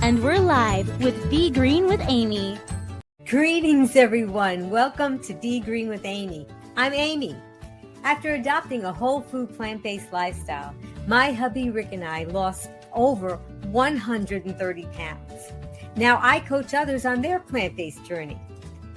And we're live with Be Green with Amy. Greetings, everyone. Welcome to Be Green with Amy. I'm Amy. After adopting a whole food plant-based lifestyle, my hubby Rick and I lost over 130 pounds. Now I coach others on their plant-based journey.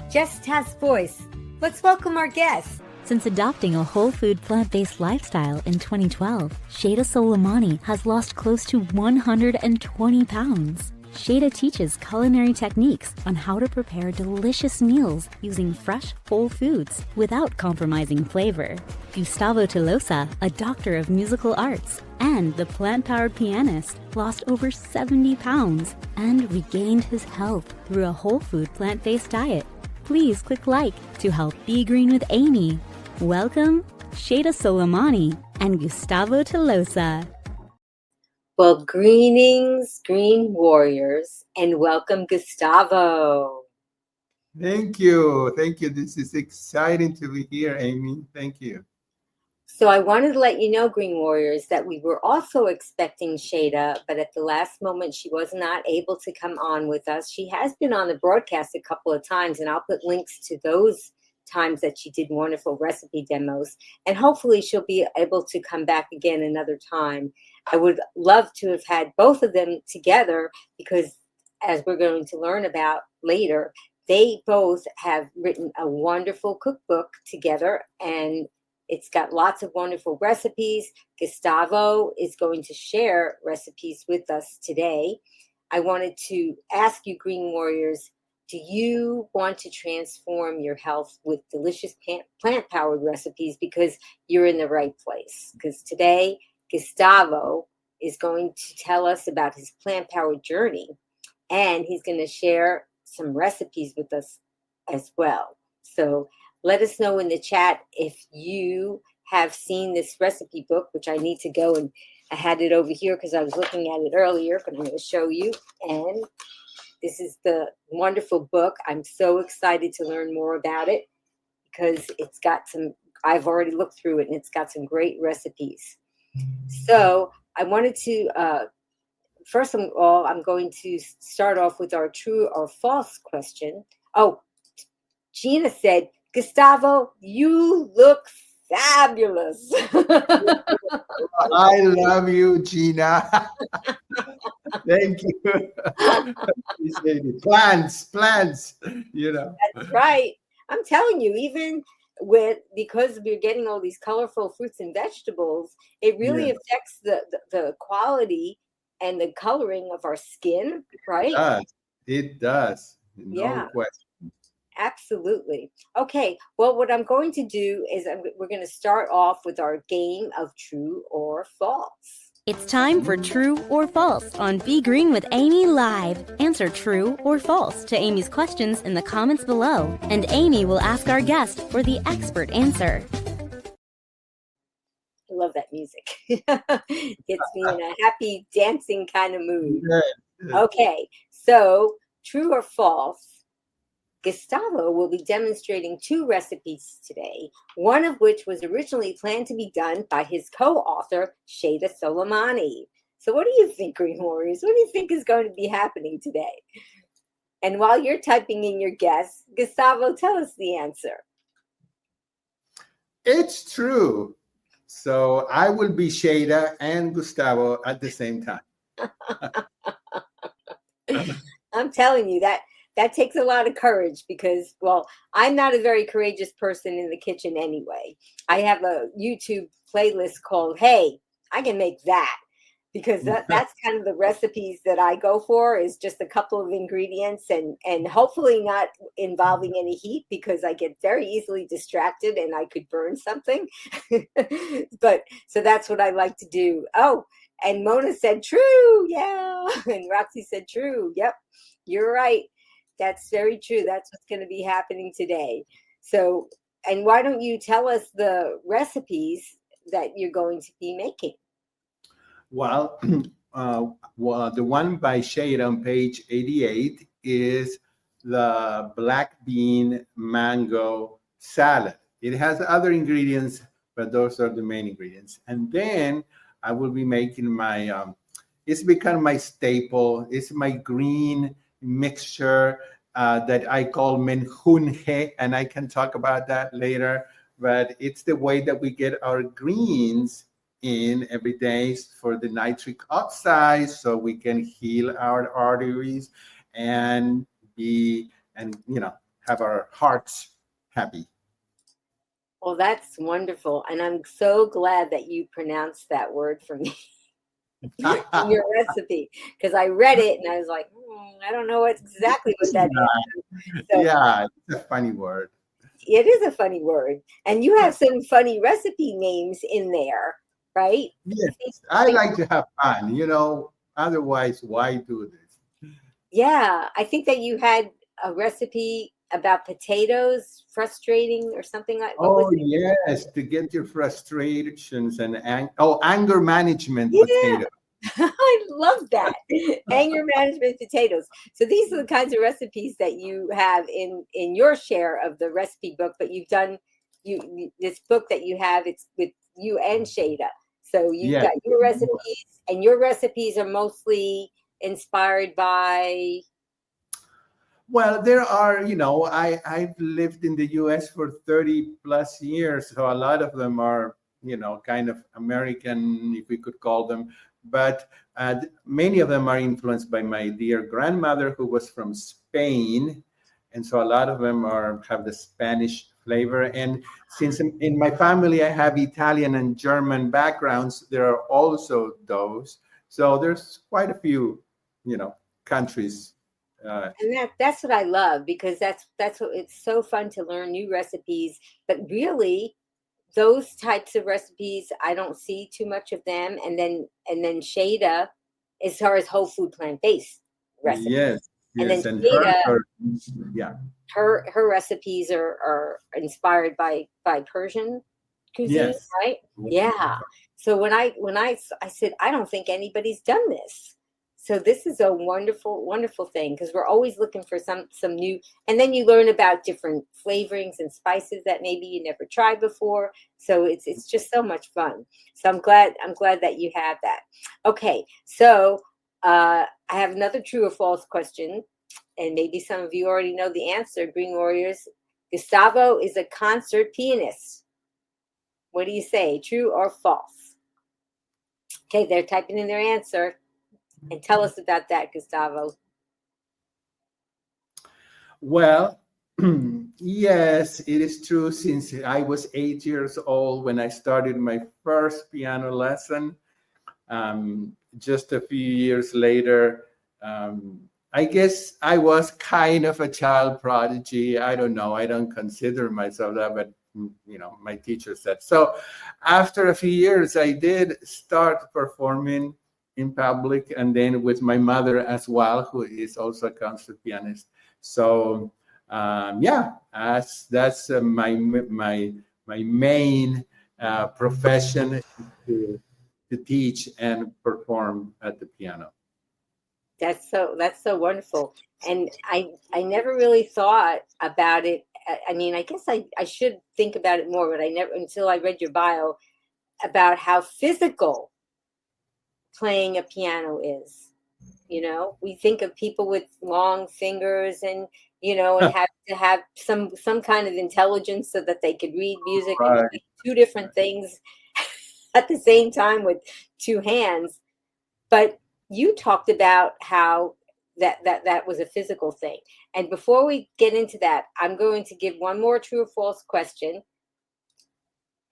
Just Task Voice. Let's welcome our guest. Since adopting a whole food plant-based lifestyle in 2012, Shayda Soleimani has lost close to 120 pounds. Shayda teaches culinary techniques on how to prepare delicious meals using fresh, whole foods without compromising flavor. Gustavo Tuloso, a doctor of musical arts and the plant-powered pianist, lost over 70 pounds and regained his health through a whole food plant-based diet. Please click like to help Be Green with Amy. Welcome, Shayda Soleimani and Gustavo Tuloso. Well, greetings, Green Warriors, and welcome, Gustavo. Thank you. Thank you. This is exciting to be here, Amy. Thank you. So I wanted to let you know, Green Warriors, that we were also expecting Shayda, but at the last moment, she was not able to come on with us. She has been on the broadcast a couple of times, and I'll put links to those times that she did wonderful recipe demos, and hopefully she'll be able to come back again another time. I would love to have had both of them together because, as we're going to learn about later, they both have written a wonderful cookbook together, and it's got lots of wonderful recipes. Gustavo is going to share recipes with us today. I wanted to ask you, Green Warriors, do you want to transform your health with delicious plant-powered recipes? Because you're in the right place. Because today, Gustavo is going to tell us about his plant-powered journey, and he's going to share some recipes with us as well. So let us know in the chat if you have seen this recipe book, which I need to go, and I had it over here because I was looking at it earlier, but I'm going to show you. And this is the wonderful book. I'm so excited to learn more about it because it's got some, I've already looked through it, and it's got some great recipes. So I wanted to, first of all, I'm going to start off with our true or false question. Oh, Gina said, Gustavo, you look fabulous. I love you, Gina. Thank you. Appreciate it. Plants, you know. That's right. I'm telling you, even because we're getting all these colorful fruits and vegetables, it really affects the quality and the coloring of our skin, right? It does. No question. Absolutely. Okay. Well, what I'm going to do is we're going to start off with our game of true or false. It's time for True or False on Be Green with Amy Live. Answer true or false to Amy's questions in the comments below, and Amy will ask our guest for the expert answer. I love that music. Gets me in a happy dancing kind of mood. Okay. So, true or false? Gustavo will be demonstrating two recipes today, one of which was originally planned to be done by his co-author, Shayda Soleimani. So what do you think, Green Warriors? What do you think is going to be happening today? And while you're typing in your guess, Gustavo, tell us the answer. It's true. So I will be Shayda and Gustavo at the same time. I'm telling you that takes a lot of courage because, well, I'm not a very courageous person in the kitchen anyway. I have a YouTube playlist called Hey, I Can Make That, because that's kind of the recipes that I go for, is just a couple of ingredients and hopefully not involving any heat because I get very easily distracted and I could burn something. But so that's what I like to do. Oh, and Mona said true. Yeah. And Roxy said true. Yep, you're right. That's very true. That's what's going to be happening today. So, and why don't you tell us the recipes that you're going to be making? Well, the one by Shayda on page 88 is the black bean mango salad. It has other ingredients, but those are the main ingredients. And then I will be making my it's become my staple. It's my green mixture that I call menjunje, and I can talk about that later. But it's the way that we get our greens in every day for the nitric oxide, so we can heal our arteries and be and have our hearts happy. Well, that's wonderful. And I'm so glad that you pronounced that word for me in your recipe, because I read it and I was like, I don't know exactly what that is. So, Yeah, it's a funny word. it is a funny word. And you have some funny recipe names in there, right? Yes, I like to have fun, otherwise, why do this? Yeah, I think that you had a recipe about potatoes frustrating or something like. What was Oh, it? yes, to get your frustrations and anger management Yeah, potato. I love that. Anger management potatoes. So these are the kinds of recipes that you have in your share of the recipe book, but you've done this book that you have, it's with you and Shayda. So you've Yes. got your recipes, and your recipes are mostly inspired by. Well, there are, I've lived in the US for 30 plus years, so a lot of them are, kind of American, if we could call them. But many of them are influenced by my dear grandmother, who was from Spain. And so a lot of them have the Spanish flavor. And since in my family I have Italian and German backgrounds, there are also those. So there's quite a few, countries. And that's what I love, because that's what it's so fun to learn new recipes. But really, those types of recipes, I don't see too much of them. And then Shayda, as far as whole food plant based recipes, Yes, and then yes, and Shayda, yeah, her recipes are inspired by Persian cuisine, yes, right? Yeah. So when I said, I don't think anybody's done this. So this is a wonderful, wonderful thing, because we're always looking for some new, and then you learn about different flavorings and spices that maybe you never tried before. So it's just so much fun. So I'm glad that you have that. Okay, so I have another true or false question, and maybe some of you already know the answer. Green Warriors, Gustavo is a concert pianist. What do you say, true or false? Okay, they're typing in their answer. And tell us about that, Gustavo. Well, yes, it is true. Since I was 8 years old when I started my first piano lesson, just a few years later, I guess I was kind of a child prodigy. I don't know. I don't consider myself that, but my teacher said so. After a few years, I did start performing in public, and then with my mother as well, who is also a concert pianist. So yeah, that's my main profession, to teach and perform at the piano. That's so wonderful. And I never really thought about it. I mean, I guess I should think about it more, but I never, until I read your bio about how physical playing a piano is. We think of people with long fingers, and and have to have some kind of intelligence so that they could read music and Right. play two different things at the same time with two hands. But you talked about how that was a physical thing. And before we get into that, I'm going to give one more true or false question.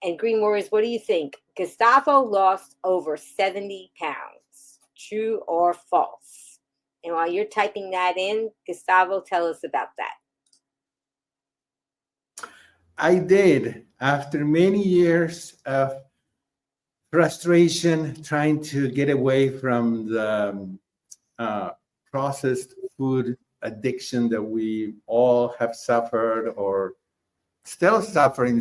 And Green Warriors, what do you think? Gustavo lost over 70 pounds. True or false? And while you're typing that in, Gustavo, tell us about that. I did. After many years of frustration trying to get away from the uh, processed food addiction that we all have suffered or still suffering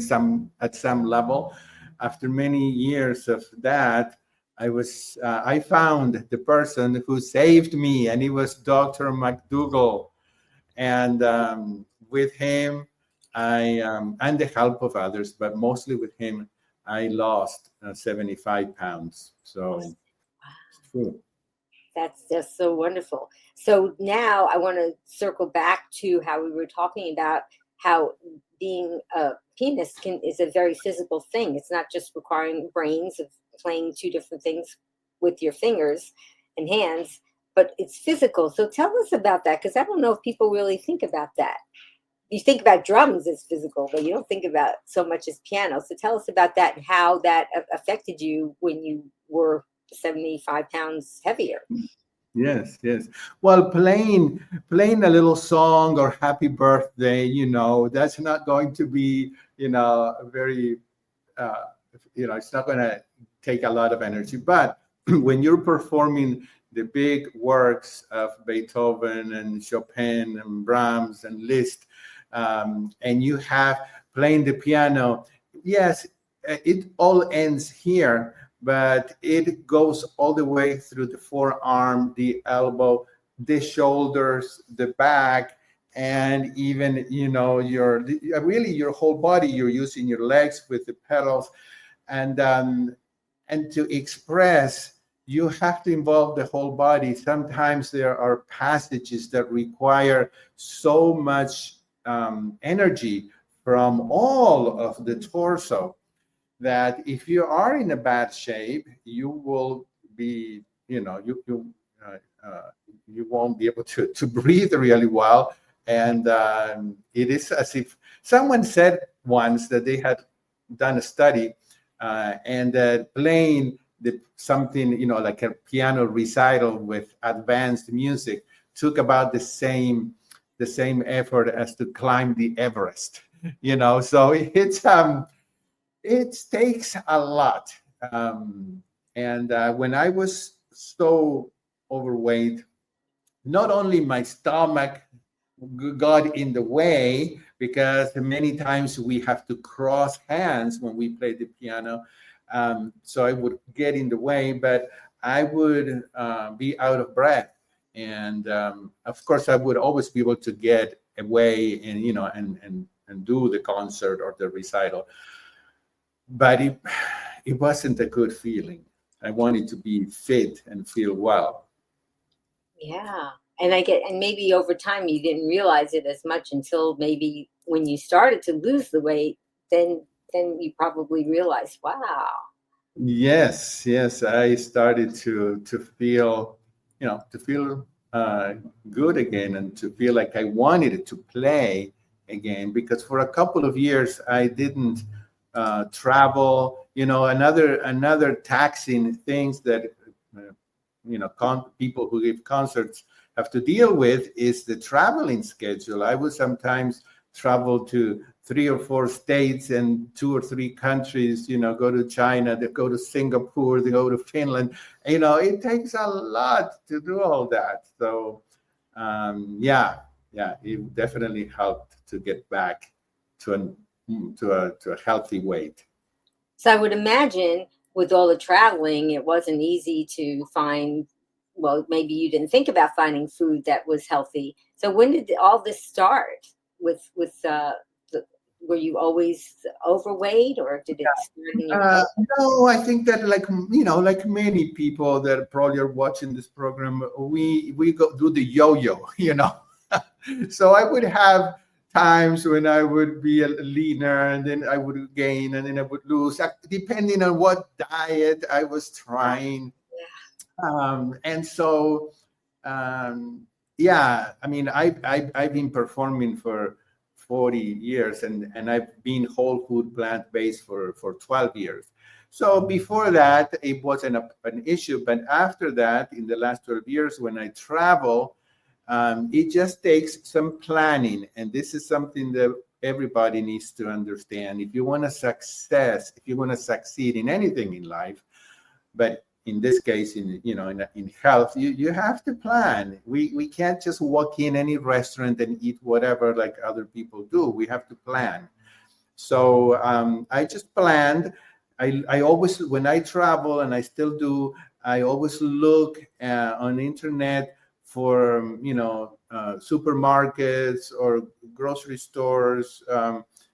at some level. After many years of that, I found the person who saved me, and it was Dr. McDougall. And with him, and the help of others, but mostly with him, I lost 75 pounds. So it's true. That's just so wonderful. So now I want to circle back to how we were talking about how being a pianist is a very physical thing. It's not just requiring brains of playing two different things with your fingers and hands, but it's physical. So tell us about that, because I don't know if people really think about that. You think about drums as physical, but you don't think about so much as piano. So tell us about that and how that affected you when you were 75 pounds heavier. Yes, yes. Well, playing a little song or happy birthday, that's not going to be, very, uh, it's not going to take a lot of energy. But when you're performing the big works of Beethoven and Chopin and Brahms and Liszt, and you have playing the piano, yes, it all ends here, but it goes all the way through the forearm, the elbow, the shoulders, the back, and even really your whole body. You're using your legs with the pedals, and to express, you have to involve the whole body. Sometimes there are passages that require so much energy from all of the torso that if you are in a bad shape, you will be, you won't be able to breathe really well. And it is as if someone said once that they had done a study and that playing something, like a piano recital with advanced music took about the same effort as to climb the Everest. So it takes a lot. And when I was so overweight, not only my stomach got in the way, because many times we have to cross hands when we play the piano. So I would get in the way, but I would be out of breath. And of course, I would always be able to get away and, and do the concert or the recital. But it wasn't a good feeling. I wanted to be fit and feel well. Yeah. And maybe over time you didn't realize it as much until maybe when you started to lose the weight, then you probably realized, wow. Yes, I started to feel, good again, and to feel like I wanted to play again, because for a couple of years I didn't travel. Another taxing things that people who give concerts have to deal with is the traveling schedule. I would sometimes travel to 3 or 4 states and 2 or 3 countries, go to China, they go to Singapore, they go to Finland. It takes a lot to do all that. So it definitely helped to get back to a healthy weight. So I would imagine with all the traveling, it wasn't easy to find, well, maybe you didn't think about finding food that was healthy. So when did all this start were you always overweight, or did it start in your No, I think that like many people that probably are watching this program, we go do the yo-yo, So I would have times when I would be leaner, and then I would gain, and then I would lose, depending on what diet I was trying. And so, I mean, I've been performing for 40 years, and I've been whole food plant-based for 12 years. So before that, it wasn't an issue. But after that, in the last 12 years, when I travel, it just takes some planning. And this is something that everybody needs to understand. If you want to succeed in anything in life, but in this case, in health, you have to plan. We can't just walk in any restaurant and eat whatever like other people do. We have to plan. So I just planned. I always, when I travel, and I still do, I always look on the internet for supermarkets or grocery stores,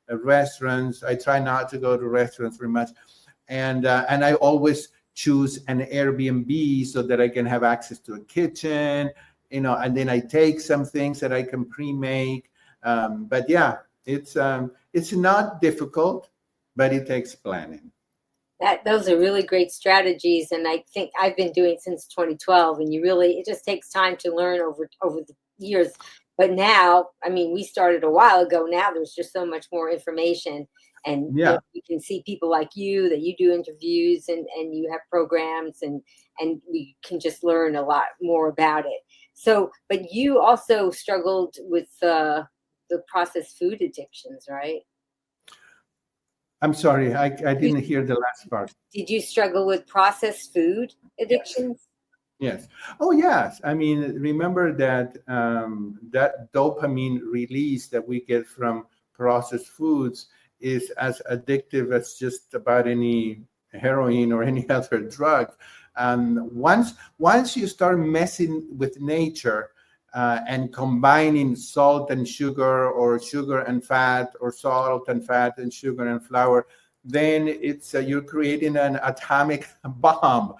restaurants. I try not to go to restaurants very much, and I always choose an Airbnb so that I can have access to a kitchen, and then I take some things that I can pre-make. But yeah, it's not difficult, but it takes planning. Those are really great strategies, and I think I've been doing since 2012. And it just takes time to learn over the years. But now, I mean, we started a while ago. Now there's just so much more information, and you can see people like you that you do interviews and you have programs, and we can just learn a lot more about it. So, but you also struggled with the processed food addictions, right? I'm sorry, I didn't hear the last part. Did you struggle with processed food addictions? Yes. Oh, yes. I mean, remember that that dopamine release that we get from processed foods is as addictive as just about any heroin or any other drug. Once you start messing with nature and combining salt and sugar, or sugar and fat, or salt and fat and sugar and flour, then it's you're creating an atomic bomb.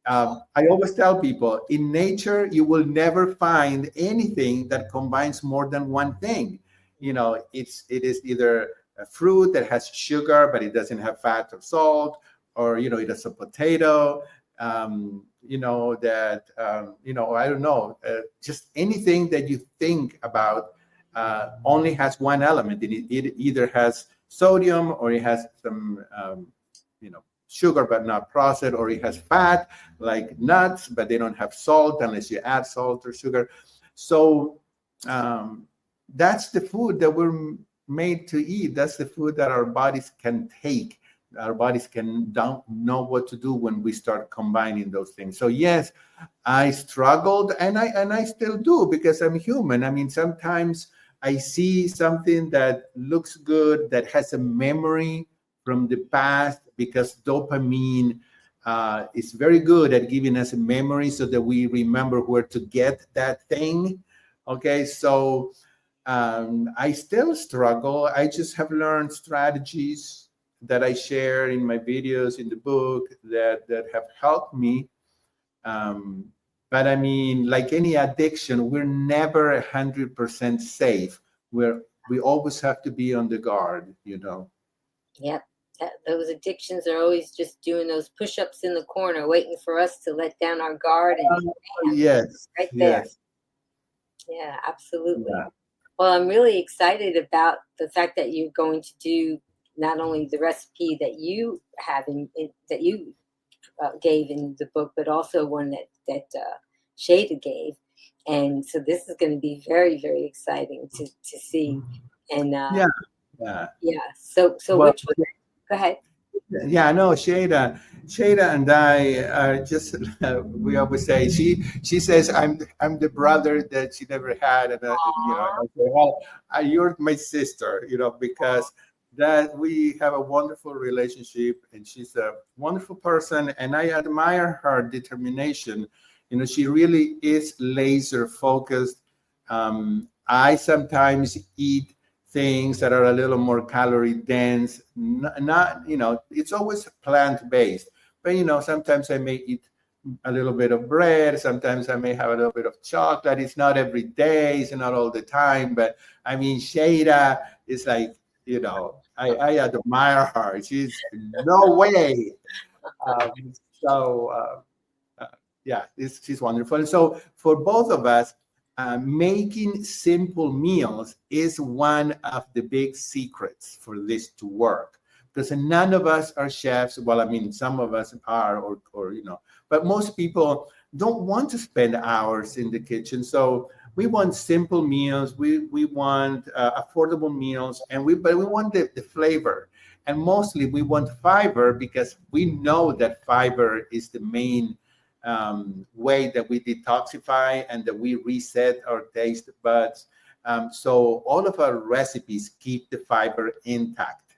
I always tell people, in nature, you will never find anything that combines more than one thing. It is either a fruit that has sugar, but it doesn't have fat or salt, or, it is a potato, I don't know, just anything that you think about only has one element. It either has sodium, or it has some, sugar but not processed, or it has fat like nuts, but they don't have salt unless you add salt or sugar. So that's the food that we're made to eat. That's the food that our bodies can take. Our bodies don't know what to do when we start combining those things. So yes, I struggled, and I still do, because I'm human. I mean, sometimes I see something that looks good, that has a memory from the past, because dopamine is very good at giving us a memory so that we remember where to get that thing. Okay, so I still struggle. I just have learned strategies that I share in my videos, in the book, that have helped me. But I mean, like any addiction, we're never 100% safe. We always have to be on the guard, Yep. Those addictions are always just doing those push-ups in the corner, waiting for us to let down our guard. And yes, right there. Yes. Yeah, absolutely. Yeah. Well, I'm really excited about the fact that you're going to do not only the recipe that you have that you gave in the book, but also one that Shayda gave. And so this is going to be very, very exciting to see. And Yeah. So Well, which one? Go ahead. Yeah, no, Shayda and I are just, we always say, she says I'm the brother that she never had, and I say, well, you're my sister, because that we have a wonderful relationship, and she's a wonderful person, and I admire her determination. She really is laser focused. I sometimes eat things that are a little more calorie dense, not it's always plant-based, but sometimes I may eat a little bit of bread, sometimes I may have a little bit of chocolate. It's not every day, it's not all the time, but I mean, Shayda is like, I admire her. She's no way. Yeah, she's wonderful. And so for both of us, making simple meals is one of the big secrets for this to work, because none of us are chefs. Well, I mean, some of us are, or but most people don't want to spend hours in the kitchen. So we want simple meals. We want affordable meals, but we want the flavor, and mostly we want fiber, because we know that fiber is the main way that we detoxify and that we reset our taste buds. So all of our recipes keep the fiber intact.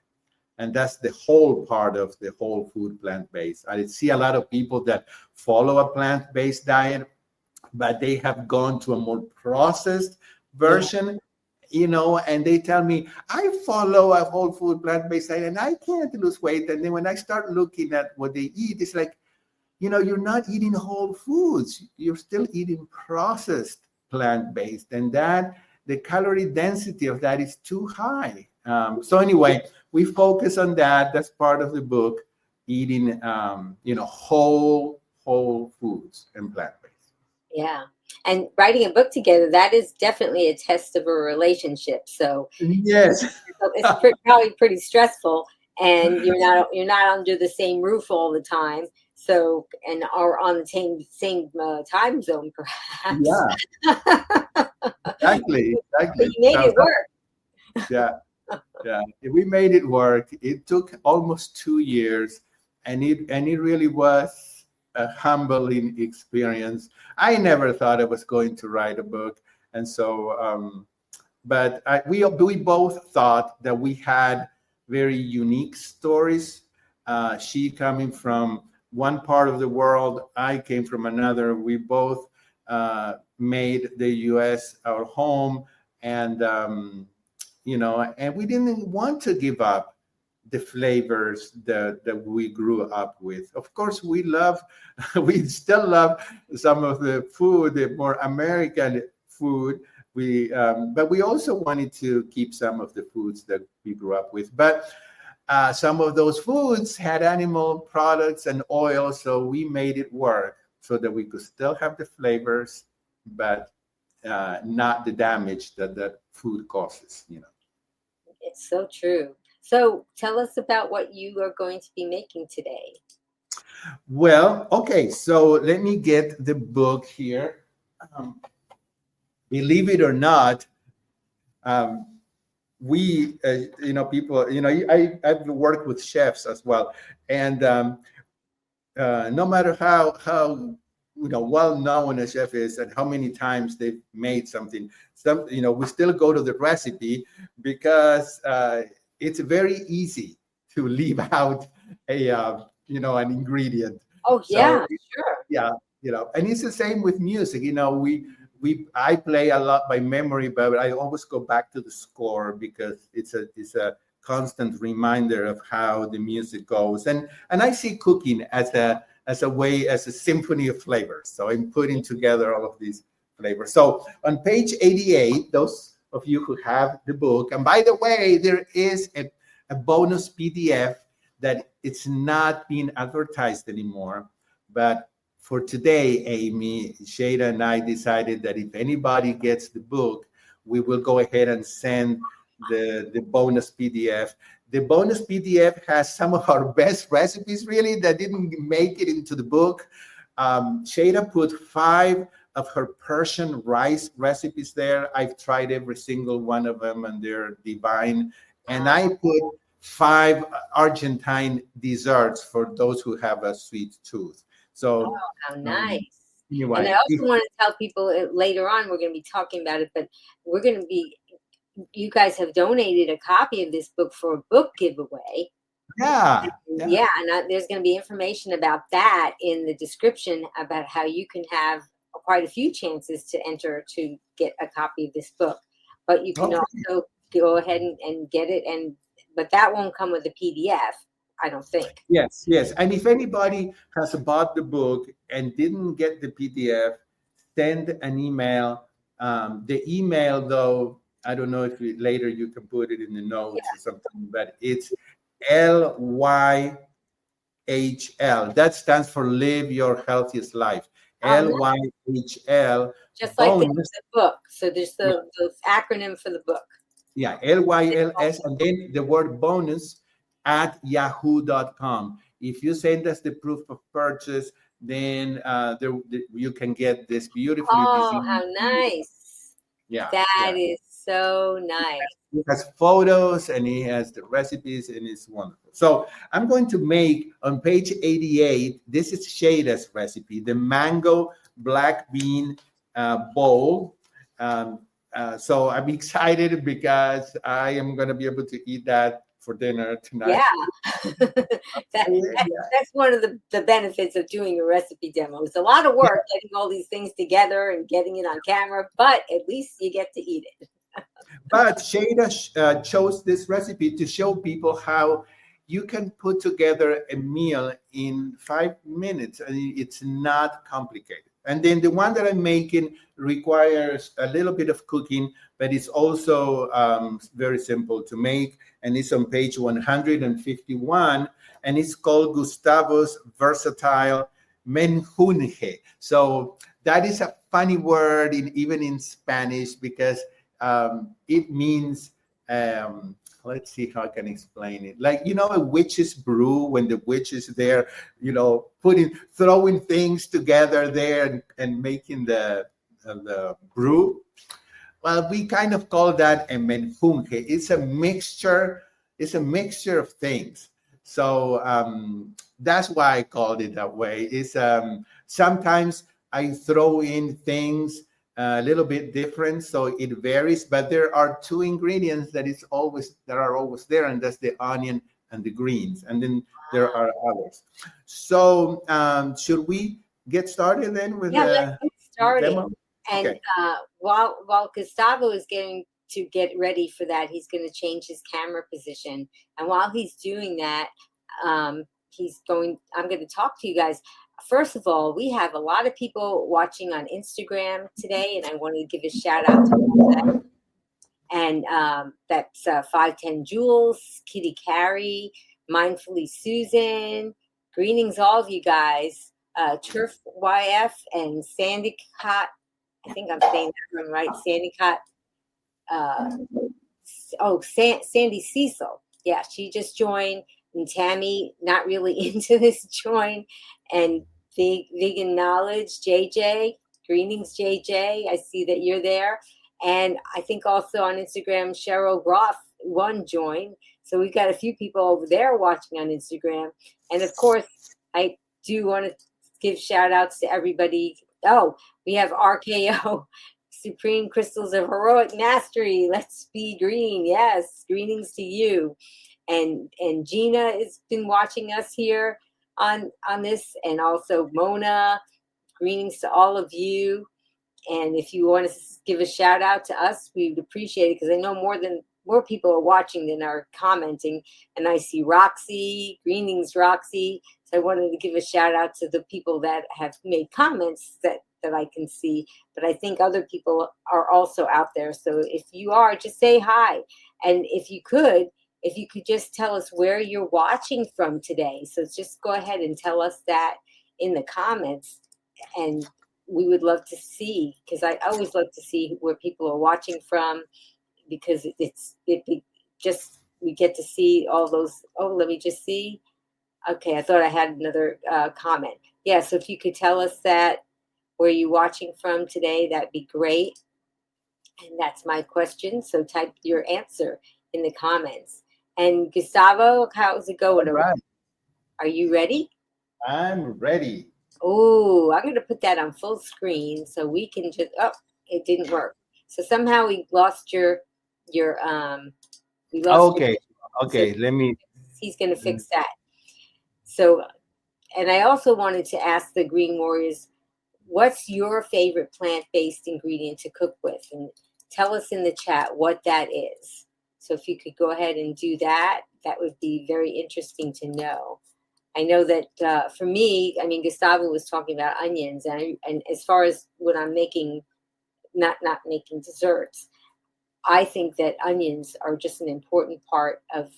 And that's the whole part of the whole food plant-based. I see a lot of people that follow a plant-based diet, but they have gone to a more processed version, and they tell me, I follow a whole food plant-based diet and I can't lose weight. And then when I start looking at what they eat, it's like, you're not eating whole foods. You're still eating processed plant-based, and that the calorie density of that is too high. So anyway, we focus on that. That's part of the book, eating, whole foods and plant-based. Yeah. And writing a book together, that is definitely a test of a relationship. So Yes. it's probably pretty stressful, and you're not under the same roof all the time. So, and are on the same time zone, perhaps. Yeah, exactly. But you made it work. Yeah, yeah. We made it work. It took almost 2 years, and it really was a humbling experience. I never thought I was going to write a book, and so, but we both thought that we had very unique stories. She coming from one part of the world, I came from another. We both made the U.S. our home, and and we didn't want to give up the flavors that we grew up with. Of course, we still love some of the food, the more American food. But we also wanted to keep some of the foods that we grew up with. But some of those foods had animal products and oil, so we made it work so that we could still have the flavors, but not the damage that food causes. It's so true. So tell us about what you are going to be making today. Well, okay, so let me get the book here. Believe it or not, we, people, I've worked with chefs as well, and no matter how well known a chef is and how many times they've made something, we still go to the recipe because it's very easy to leave out an ingredient. Oh yeah, So, sure. yeah, and it's the same with music. I play a lot by memory, but I always go back to the score because it's a constant reminder of how the music goes. And I see cooking as a symphony of flavors. So I'm putting together all of these flavors. So on page 88, those of you who have the book, and by the way, there is a bonus PDF that it's not being advertised anymore, but for today, Amy, Shayda, and I decided that if anybody gets the book, we will go ahead and send the bonus PDF. The bonus PDF has some of our best recipes, really, that didn't make it into the book. Shayda put 5 of her Persian rice recipes there. I've tried every single one of them, and they're divine. And I put 5 Argentine desserts for those who have a sweet tooth. So, how nice. Anyway, and I also want to tell people later on, we're going to be talking about it, but you guys have donated a copy of this book for a book giveaway. Yeah. And there's going to be information about that in the description about how you can have quite a few chances to enter to get a copy of this book. But you can also go ahead and get it, but that won't come with a PDF, I don't think. Yes. And if anybody has bought the book and didn't get the PDF, send an email. The email, though, I don't know if later you can put it in the notes or something, but it's LYHL. That stands for Live Your Healthiest Life. LYHL. Just like the book. So there's the acronym for the book. Yeah, LYLS, and then the word bonus at yahoo.com. If you send us the proof of purchase, then you can get this beautifully designed. How nice. Yeah. That is so nice. It has photos and it has the recipes, and it's wonderful. So I'm going to make on page 88, this is Shayda's recipe, the mango black bean bowl. So I'm excited because I am going to be able to eat that for dinner tonight. Yeah. That's one of the benefits of doing a recipe demo. It's a lot of work getting all these things together and getting it on camera, but at least you get to eat it. But Shayda chose this recipe to show people how you can put together a meal in 5 minutes, and it's not complicated. And then the one that I'm making requires a little bit of cooking, but it's also very simple to make. And it's on page 151, and it's called Gustavo's Versatile Menjunje. So that is a funny word, even in Spanish, because it means, let's see how I can explain it. Like, a witch's brew, when the witch is there, throwing things together there and making the brew. Well, we kind of call that a menjunje. It's a mixture. It's a mixture of things. So that's why I called it that way. It's sometimes I throw in things a little bit different, so it varies. But there are two ingredients that are always there, and that's the onion and the greens. And then there are others. So should we get started then with let's get started. demo? And Okay. While Gustavo is getting to get ready for that, he's going to change his camera position. And while he's doing that, I'm going to talk to you guys. First of all, we have a lot of people watching on Instagram today, and I want to give a shout out to all that. And that's 510 Jules, Kitty Carey, Mindfully Susan, Greenings, all of you guys, Turf YF, and Sandy Cott. I think I'm saying that one right. Sandy Cott. Sandy Cecil. Yeah, she just joined. And Tammy, not really into this join. And Vegan Knowledge, JJ, Greenings, JJ. I see that you're there. And I think also on Instagram, Cheryl Roth, one join. So we've got a few people over there watching on Instagram. And of course, I do want to give shout outs to everybody. Oh, we have RKO, Supreme Crystals of Heroic Mastery. Let's be green. Yes, Greenings to you. And Gina has been watching us here on this, and also Mona. Greenings to all of you. And if you want to give a shout out to us, we would appreciate it, because I know more people are watching than are commenting. And I see Roxy, Greenings Roxy. So I wanted to give a shout out to the people that have made comments that I can see. But I think other people are also out there. So if you are, just say hi. And if you could just tell us where you're watching from today. So just go ahead and tell us that in the comments. And we would love to see, because I always love to see where people are watching from, because we get to see all those. Oh, let me just see. Okay, I thought I had another comment. Yeah, so if you could tell us that, where you're watching from today, that'd be great. And that's my question. So type your answer in the comments. And Gustavo, how's it going? All right. Are you ready? I'm ready. Oh, I'm going to put that on full screen so we can just. Oh, it didn't work. So somehow we lost your. Okay. Okay. So let me. He's going to fix that. So, and I also wanted to ask the Green Warriors, what's your favorite plant-based ingredient to cook with? And tell us in the chat what that is. So if you could go ahead and do that, that would be very interesting to know. I know that for me, I mean, Gustavo was talking about onions, and as far as when I'm making, not making desserts, I think that onions are just an important part of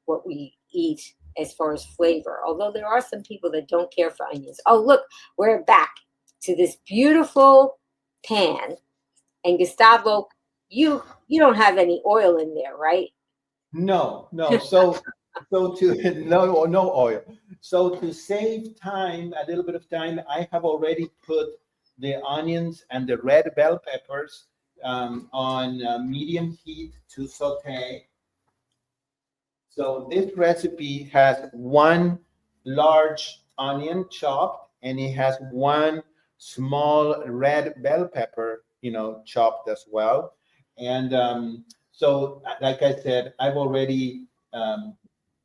what we eat as far as flavor. Although there are some people that don't care for onions. Oh, look, we're back to this beautiful pan. And Gustavo, you don't have any oil in there, right? No. So no oil. So to save time, a little bit of time, I have already put the onions and the red bell peppers on medium heat to saute. So this recipe has one large onion chopped, and it has one small red bell pepper, chopped as well. And so, like I said, I've already,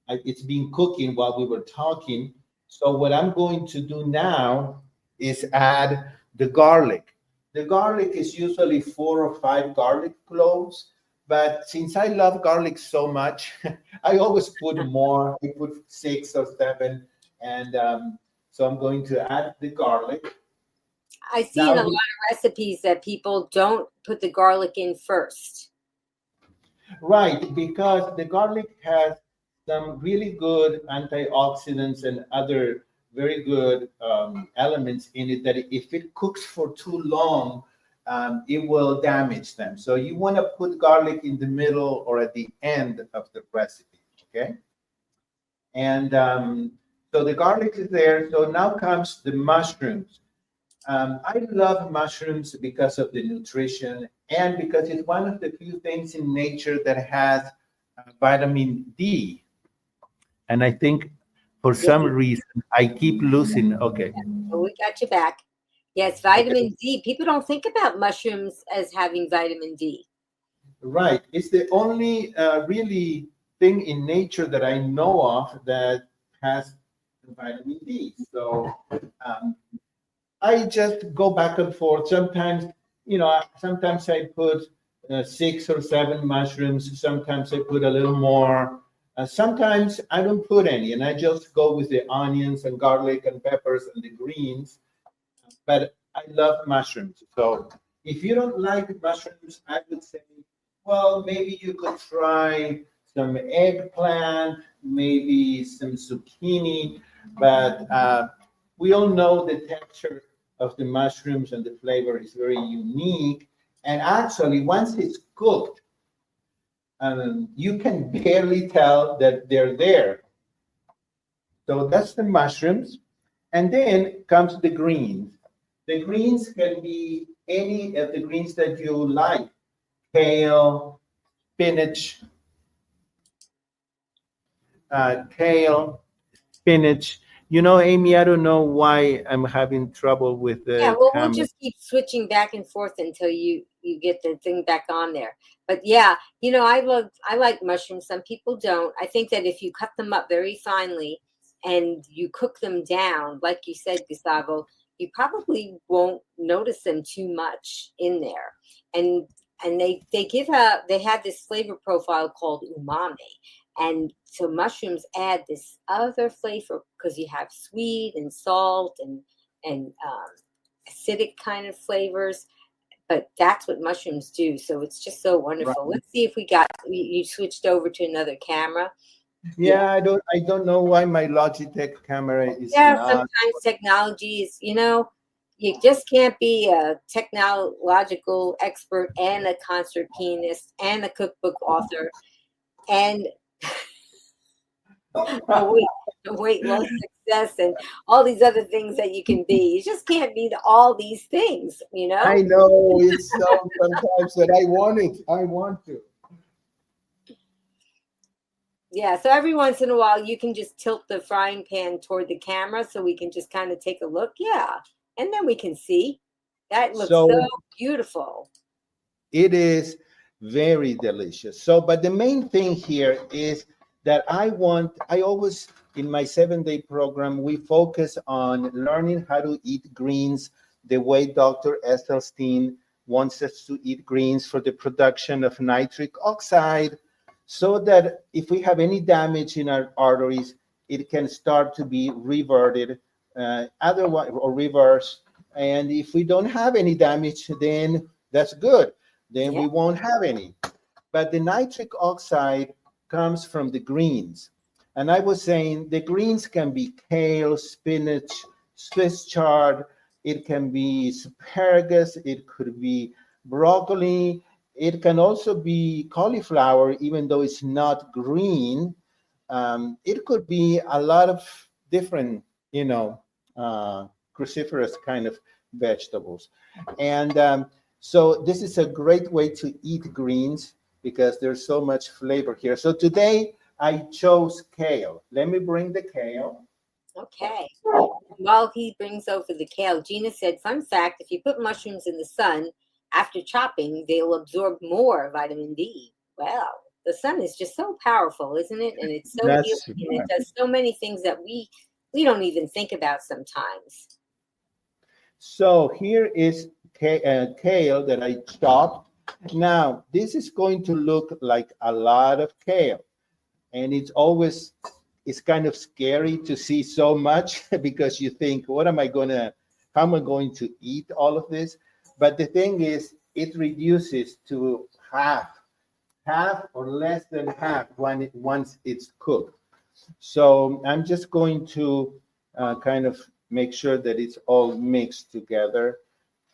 it's been cooking while we were talking. So what I'm going to do now is add the garlic. The garlic is usually 4 or 5 garlic cloves. But since I love garlic so much, I always put more. I put 6 or 7, and so I'm going to add the garlic. I see in Now, a lot of recipes that people don't put the garlic in first. right, because the garlic has some really good antioxidants and other very good elements in it that if it cooks for too long, it will damage them. So you want to put garlic in the middle or at the end of the recipe, okay? And so the garlic is there. So now comes the mushrooms. I love mushrooms because of the nutrition and because it's one of the few things in nature that has vitamin D. And I think for Yeah, some reason I keep losing. Okay. so we got you back. Yes, Okay. vitamin D. People don't think about mushrooms as having vitamin D. Right. It's the only really thing in nature that I know of that has vitamin D. So um, I just go back and forth. Sometimes, sometimes I put 6 or 7 mushrooms. Sometimes I put a little more. Sometimes I don't put any, and I just go with the onions and garlic and peppers and the greens. But I love mushrooms. So if you don't like mushrooms, I would say, well, maybe you could try some eggplant, maybe some zucchini, but we all know the texture of the mushrooms and the flavor is very unique. And actually, once it's cooked, you can barely tell that they're there. So that's the mushrooms. And then comes the greens. The greens can be any of the greens that you like: kale, spinach, spinach. Amy, I don't know why I'm having trouble with Yeah, the well, we'll camera. just keep switching back and forth until you get the thing back on there. But yeah, I like mushrooms. Some people don't. I think that if you cut them up very finely and you cook them down, like you said, Gustavo, you probably won't notice them too much in there. And they have this flavor profile called umami. And so mushrooms add this other flavor because you have sweet and salt and acidic kind of flavors, but that's what mushrooms do. So it's just so wonderful. Right. Let's see if you switched over to another camera. Yeah, I don't know why my Logitech camera is Yeah, not. sometimes technology is, you just can't be a technological expert and a concert pianist and a cookbook author and a weight loss success and all these other things that you can be. You just can't be all these things, I know it's so sometimes that I want it. I want to. Yeah, so every once in a while you can just tilt the frying pan toward the camera so we can just kind of take a look. Yeah, and then we can see. That looks so So beautiful. it is very delicious. So, but the main thing here is that I always, in my 7-day program, we focus on learning how to eat greens the way Dr. Esselstyn wants us to eat greens for the production of nitric oxide, so that if we have any damage in our arteries, it can start to be reverted, otherwise or reversed. And if we don't have any damage, then that's good. Then Yeah. we won't have any. But the nitric oxide comes from the greens. And I was saying the greens can be kale, spinach, Swiss chard, it can be asparagus, it could be broccoli, it can also be cauliflower, even though it's not green. It could be a lot of different, cruciferous kind of vegetables. And so this is a great way to eat greens because there's so much flavor here. So today I chose kale. Let me bring the kale. Okay. While he brings over the kale, Gina said, fun fact, if you put mushrooms in the sun after chopping, they'll absorb more vitamin D. Wow. The sun is just so powerful, isn't it? And it's so healing, That's and it does so many things that we don't even think about sometimes. So here is kale that I chopped. Now, this is going to look like a lot of kale. And it's kind of scary to see so much because you think, how am I going to eat all of this? But the thing is, it reduces to half or less than half once it's cooked. So I'm just going to kind of make sure that it's all mixed together.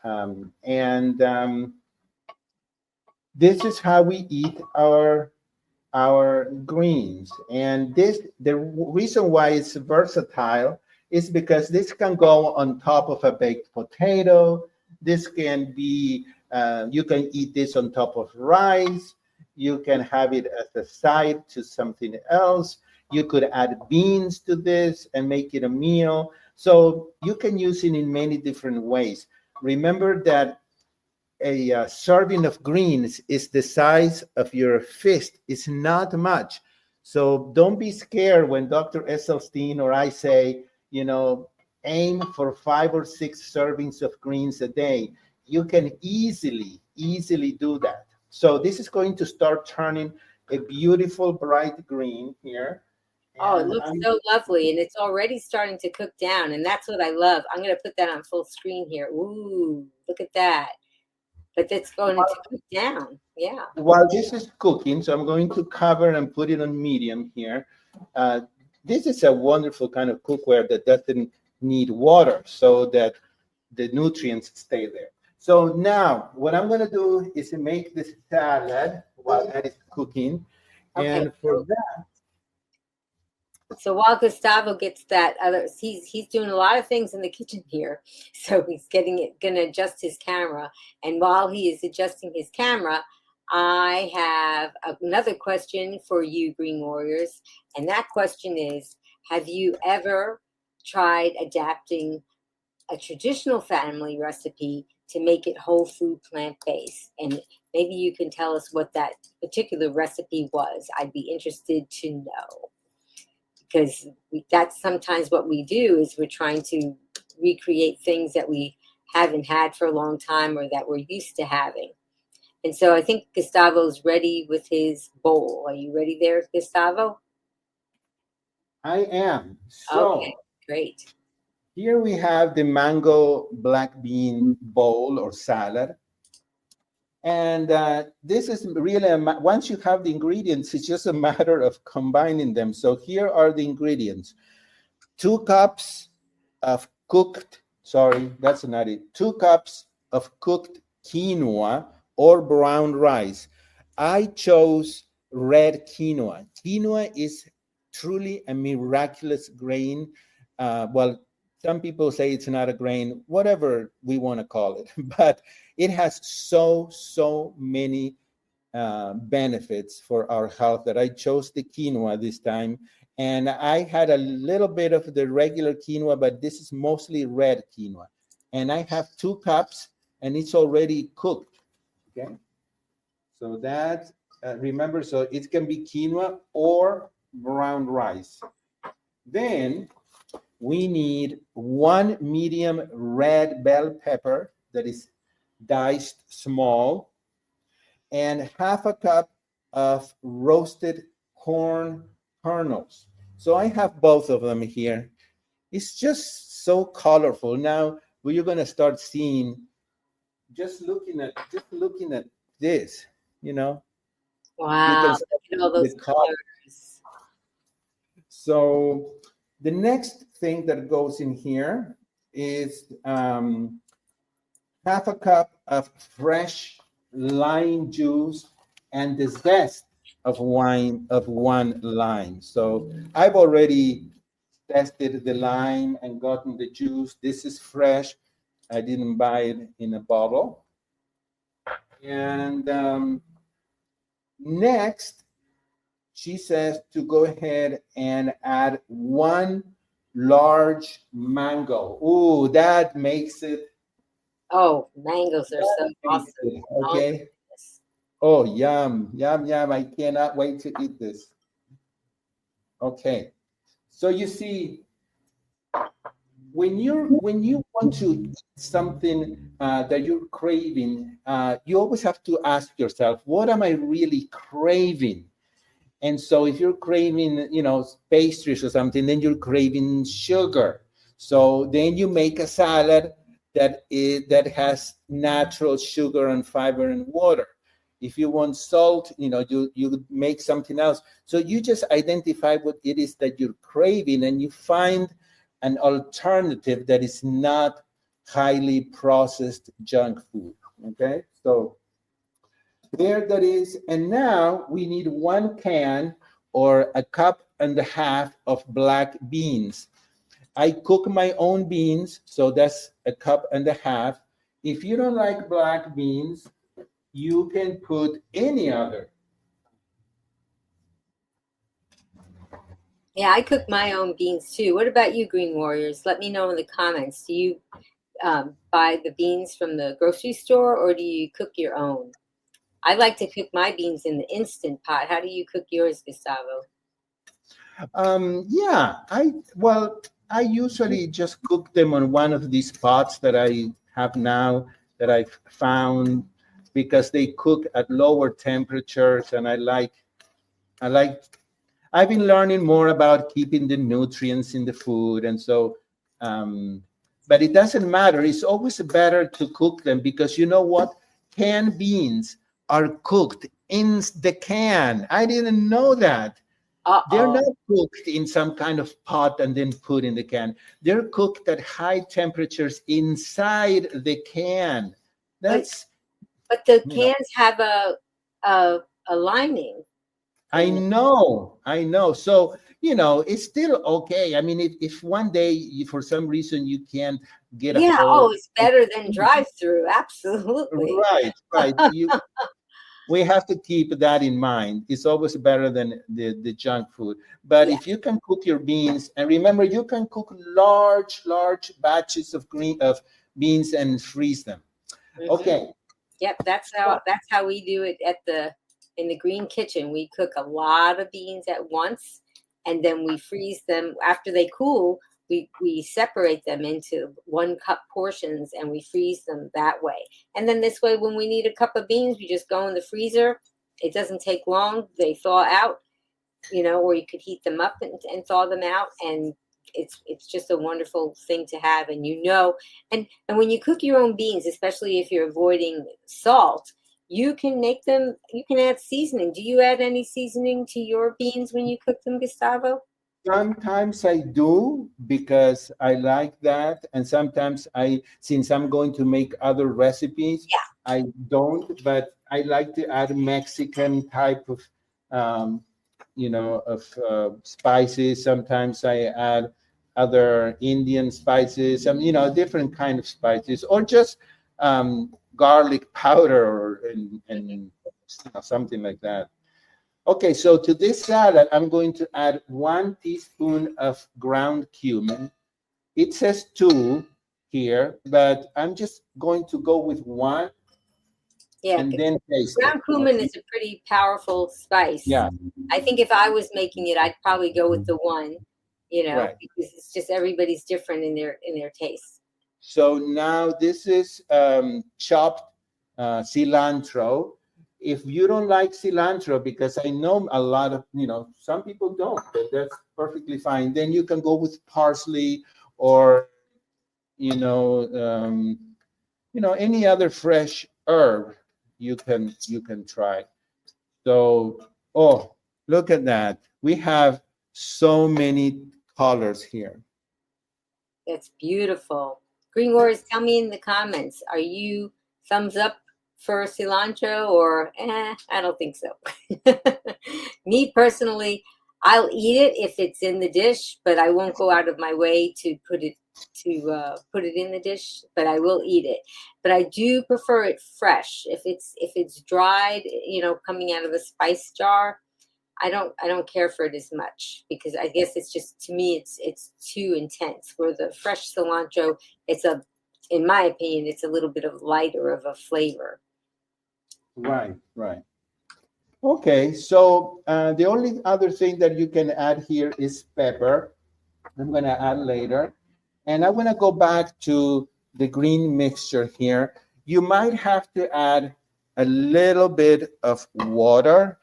And this is how we eat our greens. And the reason why it's versatile is because this can go on top of a baked potato. This can be, you can eat this on top of rice. You can have it as a side to something else. You could add beans to this and make it a meal. So you can use it in many different ways. Remember that a serving of greens is the size of your fist. It's not much. So don't be scared when Dr. Esselstyn or I say, aim for 5 or 6 servings of greens a day. You can easily do that. So this is going to start turning a beautiful bright green here. Oh, it looks so lovely, and it's already starting to cook down, and that's what I love. I'm going to put that on full screen here. Ooh, look at that. But it's going to cook down. Yeah. While this is cooking, so I'm going to cover and put it on medium here. This is a wonderful kind of cookware that doesn't need water so that the nutrients stay there. So now what I'm going to do is make this salad while that is cooking. Okay. And for that, so while Gustavo gets that other, he's doing a lot of things in the kitchen here. So he's gonna adjust his camera. And while he is adjusting his camera, I have another question for you, Green Warriors. And that question is, have you ever tried adapting a traditional family recipe to make it whole food plant-based? And maybe you can tell us what that particular recipe was. I'd be interested to know. Because that's sometimes what we do is we're trying to recreate things that we haven't had for a long time or that we're used to having. And so I think Gustavo's ready with his bowl. Are you ready there, Gustavo? I am. So okay, great. Here we have the mango black bean bowl or salad. And this is really, once you have the ingredients, it's just a matter of combining them. So here are the ingredients. 2 cups of cooked, sorry, that's not it. 2 cups of cooked quinoa or brown rice. I chose red quinoa. Quinoa is truly a miraculous grain. Well, some people say it's not a grain, whatever we want to call it, but it has so many benefits for our health that I chose the quinoa this time. And I had a little bit of the regular quinoa, but this is mostly red quinoa. And I have 2 cups and it's already cooked. Okay. So that, remember, so it can be quinoa or brown rice. Then we need 1 medium red bell pepper that is diced small, and half a cup of roasted corn kernels. So I have both of them here. It's just so colorful. Now we're going to start seeing, just looking at this, Wow, you can look at all those colors. So the next thing that goes in here is half a cup of fresh lime juice and the zest of 1 lime. So I've already tested the lime and gotten the juice. This is fresh. I didn't buy it in a bottle. And next, she says to go ahead and add 1 large mango. Ooh, that makes it. Oh, mangoes are so awesome. Okay. Oh, yum. I cannot wait to eat this. Okay. So you see, when you want to eat something that you're craving, you always have to ask yourself, what am I really craving? And so if you're craving, pastries or something, then you're craving sugar. So then you make a salad that has natural sugar and fiber and water. If you want salt, you make something else. So you just identify what it is that you're craving, and you find an alternative that is not highly processed junk food. Okay, so there that is. And now we need 1 can or a cup and a half of black beans. I cook my own beans, so that's a cup and a half. If you don't like black beans, you can put any other. Yeah, I cook my own beans too. What about you, Green Warriors? Let me know in the comments. Do you buy the beans from the grocery store, or do you cook your own? I like to cook my beans in the Instant Pot. How do you cook yours, Gustavo? Yeah, I usually just cook them on one of these pots that I have now that I've found, because they cook at lower temperatures, and I've been learning more about keeping the nutrients in the food, and so but it doesn't matter. It's always better to cook them, because you know what? Canned beans are cooked in the can. I didn't know that. They're not cooked in some kind of pot and then put in the can. They're cooked at high temperatures inside the can. That's but the cans have a lining. I know. So, it's still okay. I mean, if one day, for some reason, you can't get a hold. It's better than drive-through. Absolutely. Right. We have to keep that in mind. It's always better than the junk food. But if you can cook your beans, and remember, you can cook large batches of beans and freeze them. Mm-hmm. Okay. Yep, that's how we do it in the Green Kitchen. We cook a lot of beans at once, and then we freeze them. After they cool, we separate them into 1 cup portions, and we freeze them that way. And then this way, when we need a cup of beans, we just go in the freezer. It doesn't take long. They thaw out, or you could heat them up and thaw them out. And it's just a wonderful thing to have. And and when you cook your own beans, especially if you're avoiding salt, you can add seasoning. Do you add any seasoning to your beans when you cook them, Gustavo? Sometimes I do, because I like that. And sometimes since I'm going to make other recipes, I don't, but I like to add Mexican type of, spices. Sometimes I add other Indian spices, different kind of spices, or just garlic powder and something like that. Okay, so to this salad, I'm going to add 1 teaspoon of ground cumin. It says 2 here, but I'm just going to go with 1. Yeah, and then taste ground cumin is a pretty powerful spice. Yeah. I think if I was making it, I'd probably go with the 1, Right. because it's just everybody's different in their taste. So now this is chopped cilantro. If you don't like cilantro, because I know a lot of, some people don't, but that's perfectly fine. Then you can go with parsley or, any other fresh herb you can try. So, look at that. We have so many colors here. That's beautiful. Green Warriors, tell me in the comments, are you thumbs up for cilantro, or I don't think so. Me personally, I'll eat it if it's in the dish, but I won't go out of my way to put it in the dish, but I will eat it. But I do prefer it fresh. If it's dried, coming out of a spice jar, I don't care for it as much, because I guess it's just, to me, it's too intense. Where the fresh cilantro, in my opinion, it's a little bit of lighter of a flavor. Right. Okay, so the only other thing that you can add here is pepper. I'm going to add later. And I want to go back to the green mixture here. You might have to add a little bit of water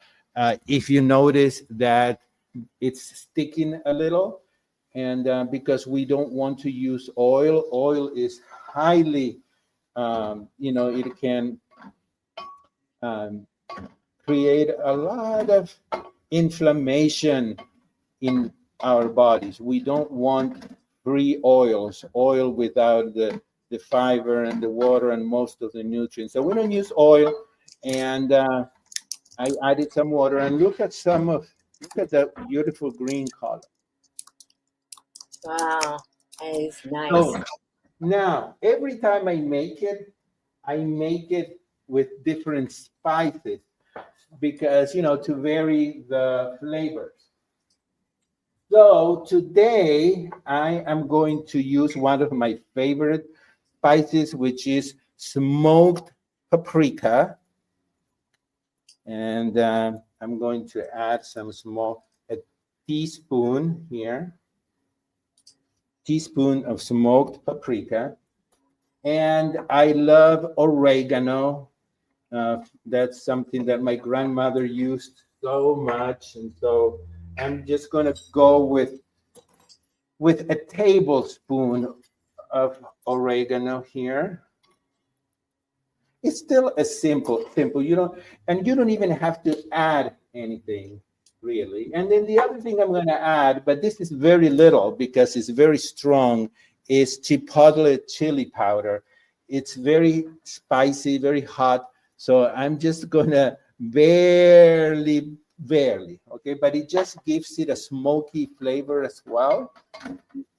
if you notice that it's sticking a little. And because we don't want to use oil, oil is highly, it can um, create a lot of inflammation in our bodies. We don't want free oils, oil without the fiber and the water and most of the nutrients. So we don't use oil. And I added some water, and look at that beautiful green color. Wow, that is nice. So now, every time I make it with different spices because, to vary the flavors. So today I am going to use one of my favorite spices, which is smoked paprika. And I'm going to add a teaspoon here, teaspoon of smoked paprika. And I love oregano. That's something that my grandmother used so much. And so I'm just going to go with a tablespoon of oregano here. It's still a simple. You don't even have to add anything really. And then the other thing I'm going to add, but this is very little because it's very strong, is chipotle chili powder. It's very spicy, very hot. So I'm just going to barely, okay? But it just gives it a smoky flavor as well.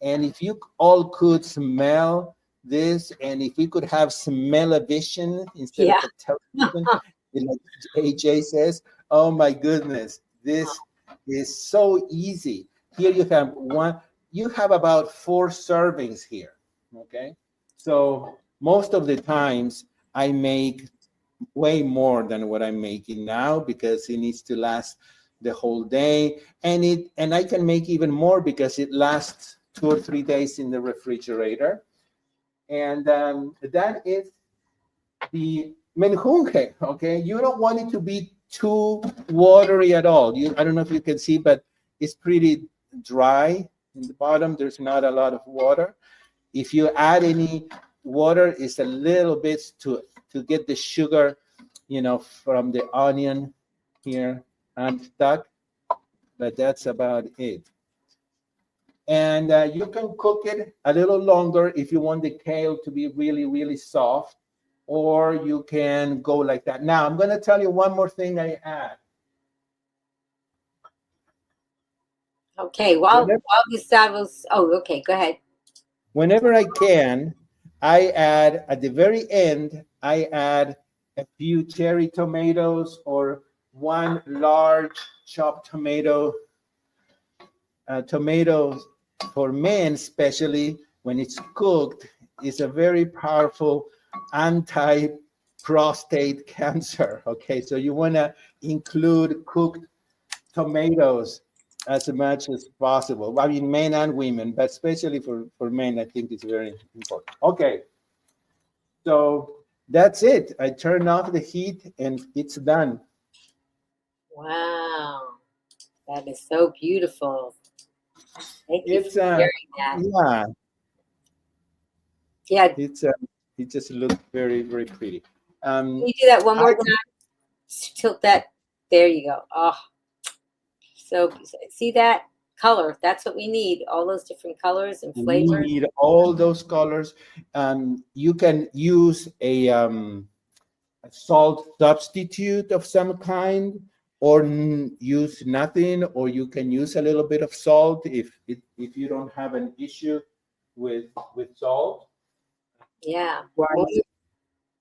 And if you all could smell this, and if we could have smell-o-vision instead of a television, like AJ says, oh my goodness, this is so easy. Here you have about 4 servings here, okay? So most of the times I make way more than what I'm making now because it needs to last the whole day, and I can make even more because it lasts 2 or 3 days in the refrigerator. And that is the menjunje. Okay, you don't want it to be too watery at all. I don't know if you can see, but it's pretty dry in the bottom. There's not a lot of water. If you add any water, it's a little bit to get the sugar, from the onion here unstuck, but that's about it. And you can cook it a little longer if you want the kale to be really, really soft, or you can go like that. Now, I'm going to tell you one more thing I add. Okay, while Gustavo's, okay, go ahead. Whenever I can, I add, at the very end, I add a few cherry tomatoes or one large chopped tomato. Tomatoes for men, especially when it's cooked, is a very powerful anti-prostate cancer. Okay, so you want to include cooked tomatoes as much as possible. I mean, men and women, but especially for men, I think it's very important. Okay, so that's it. I turn off the heat and it's done. Wow, that is so beautiful. Thank you for It's sharing that. yeah, Yeah, it just looks very, very pretty. can you do that one more time? Tilt that. There you go. Oh, so see that color? That's what we need. All those different colors and flavors. We need all those colors. You can use a salt substitute of some kind, or use nothing, or you can use a little bit of salt if you don't have an issue with salt. Yeah. Well,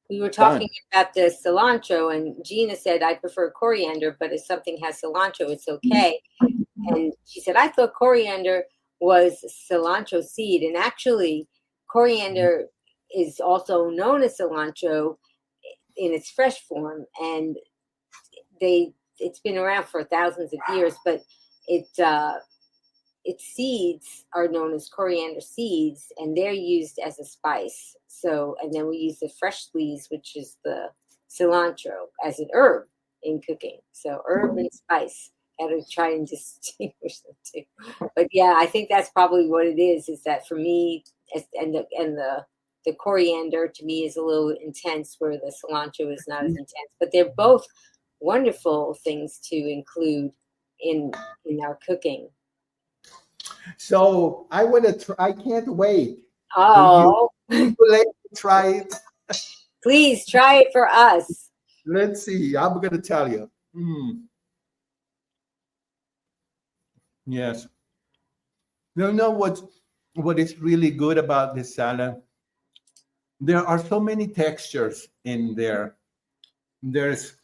we were talking about the cilantro, and Gina said, I prefer coriander, but if something has cilantro, it's okay. And she said, I thought coriander was cilantro seed. And actually, coriander is also known as cilantro in its fresh form. And it's been around for thousands of years, but its seeds are known as coriander seeds, and they're used as a spice. So, and then we use the fresh leaves, which is the cilantro, as an herb in cooking. So herb and spice. Got to try and distinguish them too. But yeah, I think that's probably what it is that for me, and the coriander to me is a little intense, where the cilantro is not as intense. But they're both wonderful things to include in our cooking. So I want to try. I can't wait. Oh, Let's try it. please try it for us. Let's see. I'm going to tell you. Yes. You know what is really good about this salad? There are so many textures in there. There's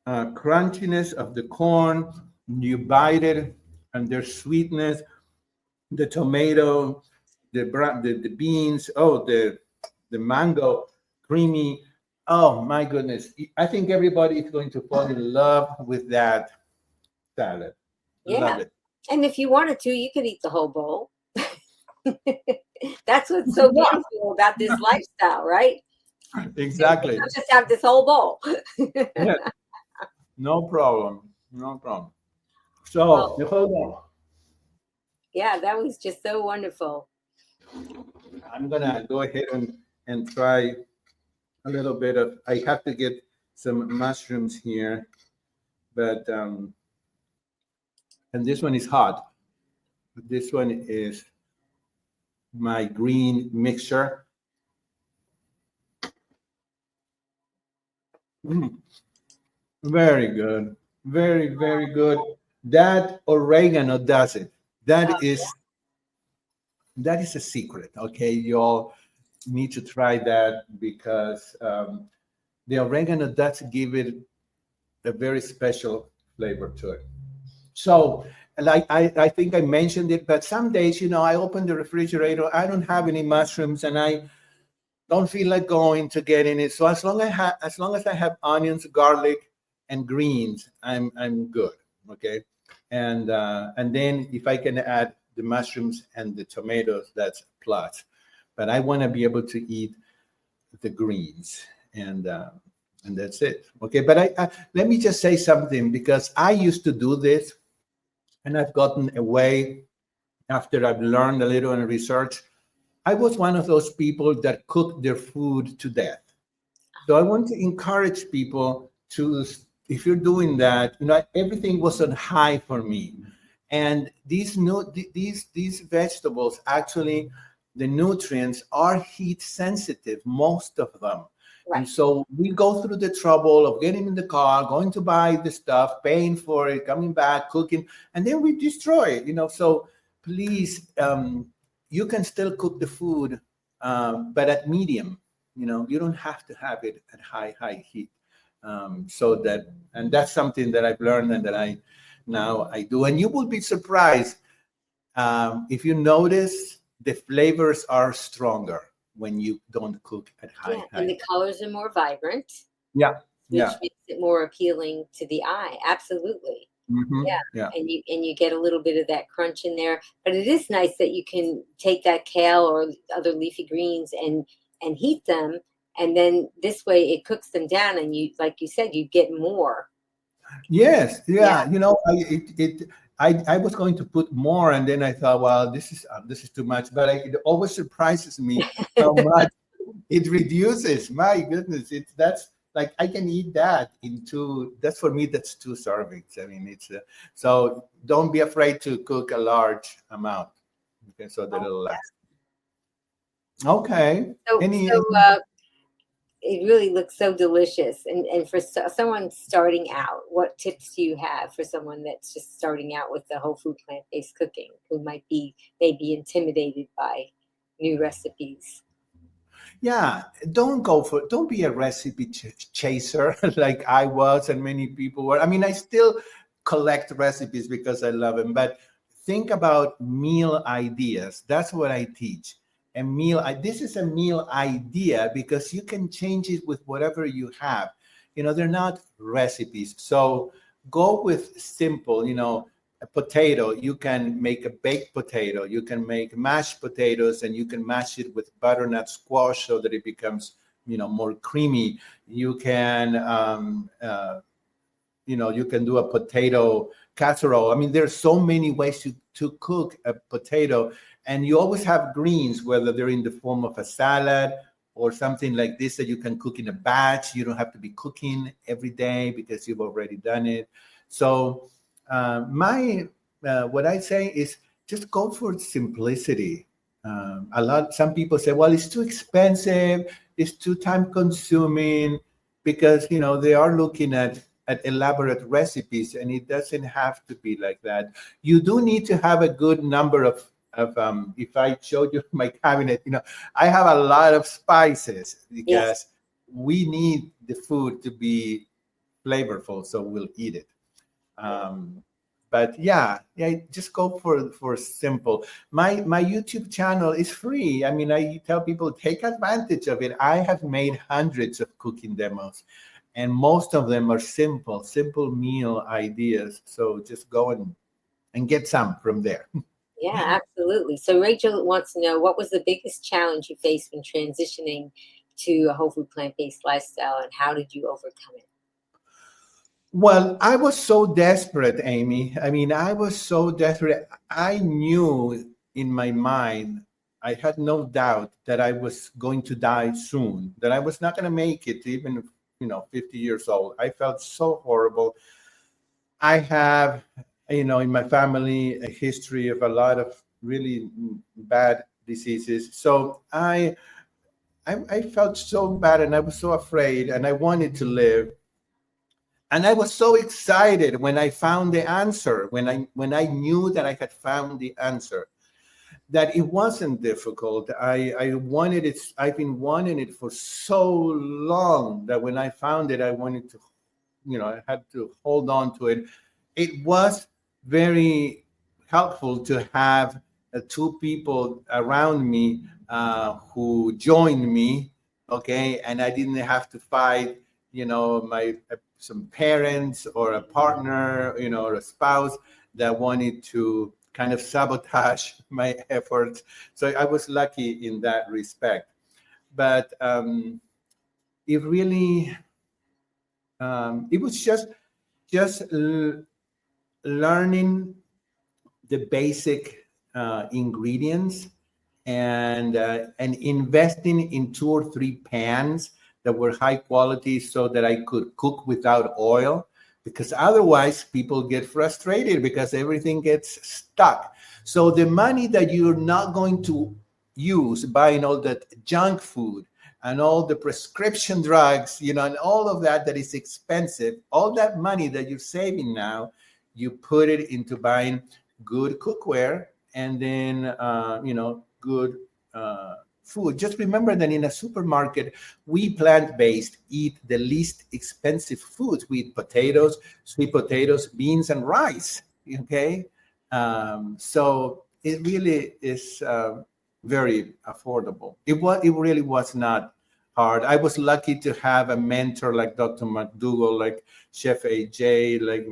crunchiness of the corn. You bite it, and there's sweetness. The tomato, the beans. Oh, the mango, creamy. Oh my goodness! I think everybody is going to fall in love with that salad. Yeah. Love it. And if you wanted to, you could eat the whole bowl. That's what's so beautiful about this lifestyle, right? Exactly. You just have this whole bowl. Yeah. No problem. No problem. So, hold on. Yeah, that was just so wonderful. I'm gonna go ahead and try a little bit of. I have to get some mushrooms here, but and this one is hot. This one is my green mixture. Very good. Very, very good. That oregano does it. That is a secret. Okay, you all need to try that because the oregano does give it a very special flavor to it. So, like I think I mentioned it, but some days, I open the refrigerator, I don't have any mushrooms, and I don't feel like going to get in it. So as long as I have onions, garlic, and greens, I'm good. Okay, and then if I can add the mushrooms and the tomatoes, that's a plus. But I want to be able to eat the greens, and that's it. Okay, but I let me just say something, because I used to do this, and I've gotten away after I've learned a little and research. I was one of those people that cooked their food to death. So I want to encourage people to, if you're doing that, everything was on high for me. And these vegetables, actually, the nutrients are heat sensitive, most of them. Right. And so we go through the trouble of getting in the car, going to buy the stuff, paying for it, coming back, cooking, and then we destroy it. So please, you can still cook the food, but at medium. You don't have to have it at high heat. And that's something that I've learned and that I do. And you will be surprised if you notice the flavors are stronger when you don't cook at high. And the colors are more vibrant. Yeah. Which makes it more appealing to the eye. Absolutely. Mm-hmm. Yeah. And you get a little bit of that crunch in there. But it is nice that you can take that kale or other leafy greens and heat them. And then this way it cooks them down, and you, like you said, you get more. Yes. Yeah. I was going to put more, and then I thought, well, this is too much. But it always surprises me how much it reduces. My goodness, that's like I can eat that in two. That's for me. That's 2 servings. I mean, it's so don't be afraid to cook a large amount. Okay, so that it'll last. Okay. It really looks so delicious. And for someone starting out, what tips do you have for someone that's just starting out with the whole food plant-based cooking, who might be maybe intimidated by new recipes? Yeah, don't be a recipe chaser like I was and many people were. I mean, I still collect recipes because I love them, but think about meal ideas. That's what I teach. This is a meal idea because you can change it with whatever you have. They're not recipes. So go with simple, a potato, you can make a baked potato, you can make mashed potatoes, and you can mash it with butternut squash so that it becomes, more creamy. You can, you can do a potato casserole. I mean, there's so many ways to cook a potato, and you always have greens, whether they're in the form of a salad or something like this that you can cook in a batch. You don't have to be cooking every day because you've already done it. So what I say is just go for simplicity. Some people say, well, it's too expensive, it's too time consuming, because they are looking at elaborate recipes, and it doesn't have to be like that. You do need to have a good number of if I showed you my cabinet, I have a lot of spices because we need the food to be flavorful, so we'll eat it. But yeah, just go for simple. My YouTube channel is free. I mean, I tell people, take advantage of it. I have made hundreds of cooking demos, and most of them are simple meal ideas. So just go and get some from there. Yeah, absolutely. So Rachel wants to know, what was the biggest challenge you faced when transitioning to a whole food plant-based lifestyle, and how did you overcome it? Well, I was so desperate, Amy. I mean, I was so desperate. I knew in my mind, I had no doubt that I was going to die soon, that I was not going to make it even, 50 years old. I felt so horrible. I have, in my family, a history of a lot of really bad diseases. So I felt so bad, and I was so afraid, and I wanted to live. And I was so excited when I found the answer, when I knew that I had found the answer, that it wasn't difficult. I wanted it. I've been wanting it for so long that when I found it, I wanted to, I had to hold on to it. It was very helpful to have two people around me who joined me, okay? And I didn't have to fight, some parents or a partner, or a spouse that wanted to kind of sabotage my efforts. So I was lucky in that respect. But it really, it was just learning the basic ingredients and investing in 2 or 3 pans that were high quality so that I could cook without oil, because otherwise people get frustrated because everything gets stuck. So the money that you're not going to use buying all that junk food and all the prescription drugs, and all of that is expensive, all that money that you're saving now, you put it into buying good cookware and then, good food. Just remember that in a supermarket, we plant-based eat the least expensive foods. We eat potatoes, sweet potatoes, beans, and rice. Okay, so it really is very affordable. It really was not hard. I was lucky to have a mentor like Dr. McDougall, like Chef AJ, like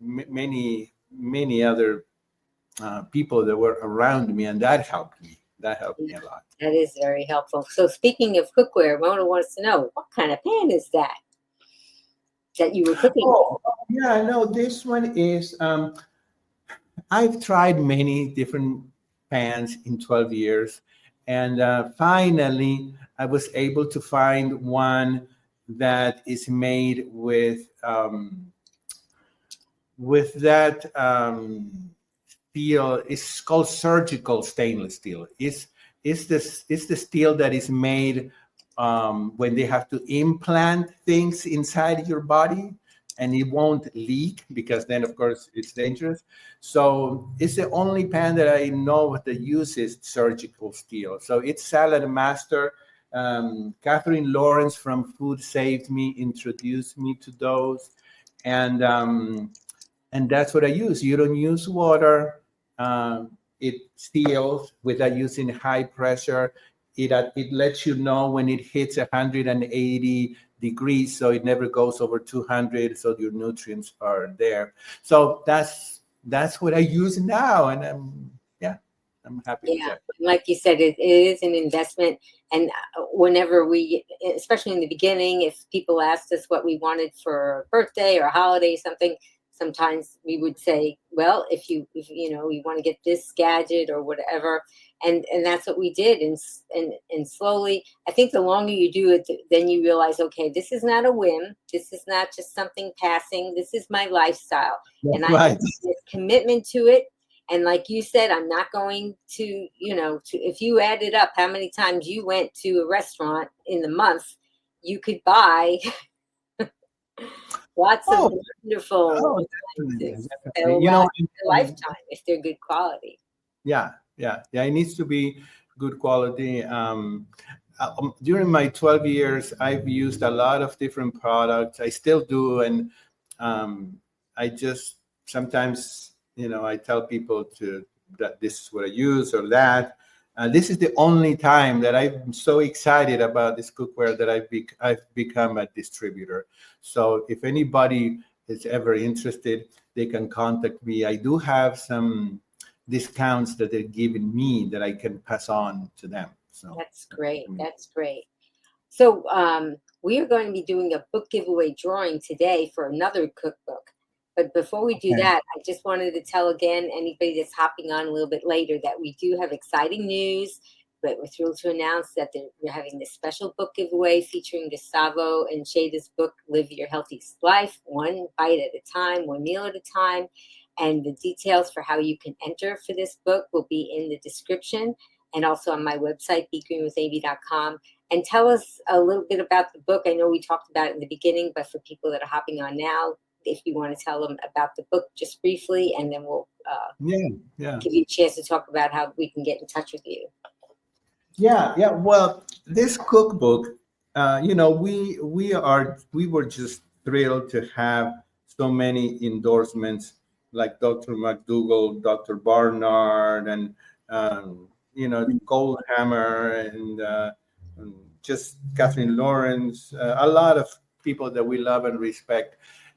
many other people that were around me, and that helped me. That helped me a lot. That is very helpful. So speaking of cookware, Mona wants to know, what kind of pan is that you were cooking? Oh, yeah, no, this one is, I've tried many different pans in 12 years. And finally, I was able to find one that is made with that steel. It's called surgical stainless steel. It's the steel that is made when they have to implant things inside your body, and it won't leak, because then of course it's dangerous. So it's the only pan that I know that uses surgical steel. So it's Salad Master. Catherine Lawrence from Food Saved Me introduced me to those, and that's what I use. You don't use water. It seals without using high pressure. It lets you know when it hits 180 degrees, so it never goes over 200, so your nutrients are there. So that's what I use now, and I'm happy with that. Like you said, it is an investment. And whenever we, especially in the beginning, if people asked us what we wanted for a birthday or a holiday, something, sometimes we would say, well, if you want to get this gadget or whatever, and that's what we did. And slowly, I think the longer you do it, then you realize, okay, this is not a whim. This is not just something passing. This is my lifestyle, and I have this commitment to it. And like you said, I'm not going to, if you added up how many times you went to a restaurant in the month, you could buy lots of wonderful things that will last a lifetime if they're good quality. Yeah. It needs to be good quality. During my 12 years, I've used a lot of different products. I still do, and I just sometimes, I tell people that this is what I use or that. This is the only time that I'm so excited about this cookware that I've become a distributor. So if anybody is ever interested, they can contact me. I do have some discounts that they're giving me that I can pass on to them. So that's great. That's great. So we are going to be doing a book giveaway drawing today for another cookbook. But before we do that, I just wanted to tell again, anybody that's hopping on a little bit later, that we do have exciting news. But we're thrilled to announce that we're having this special book giveaway featuring Gustavo and Shayda's book, Live Your Healthiest Life, one bite at a time, one meal at a time. And the details for how you can enter for this book will be in the description and also on my website, begreenwithamy.com. And tell us a little bit about the book. I know we talked about it in the beginning, but for people that are hopping on now, if you want to tell them about the book just briefly, and then we'll give you a chance to talk about how we can get in touch with you. Yeah. Well, this cookbook, we were just thrilled to have so many endorsements like Dr. McDougall, Dr. Barnard, and Goldhammer, and just Kathleen Lawrence, a lot of people that we love and respect.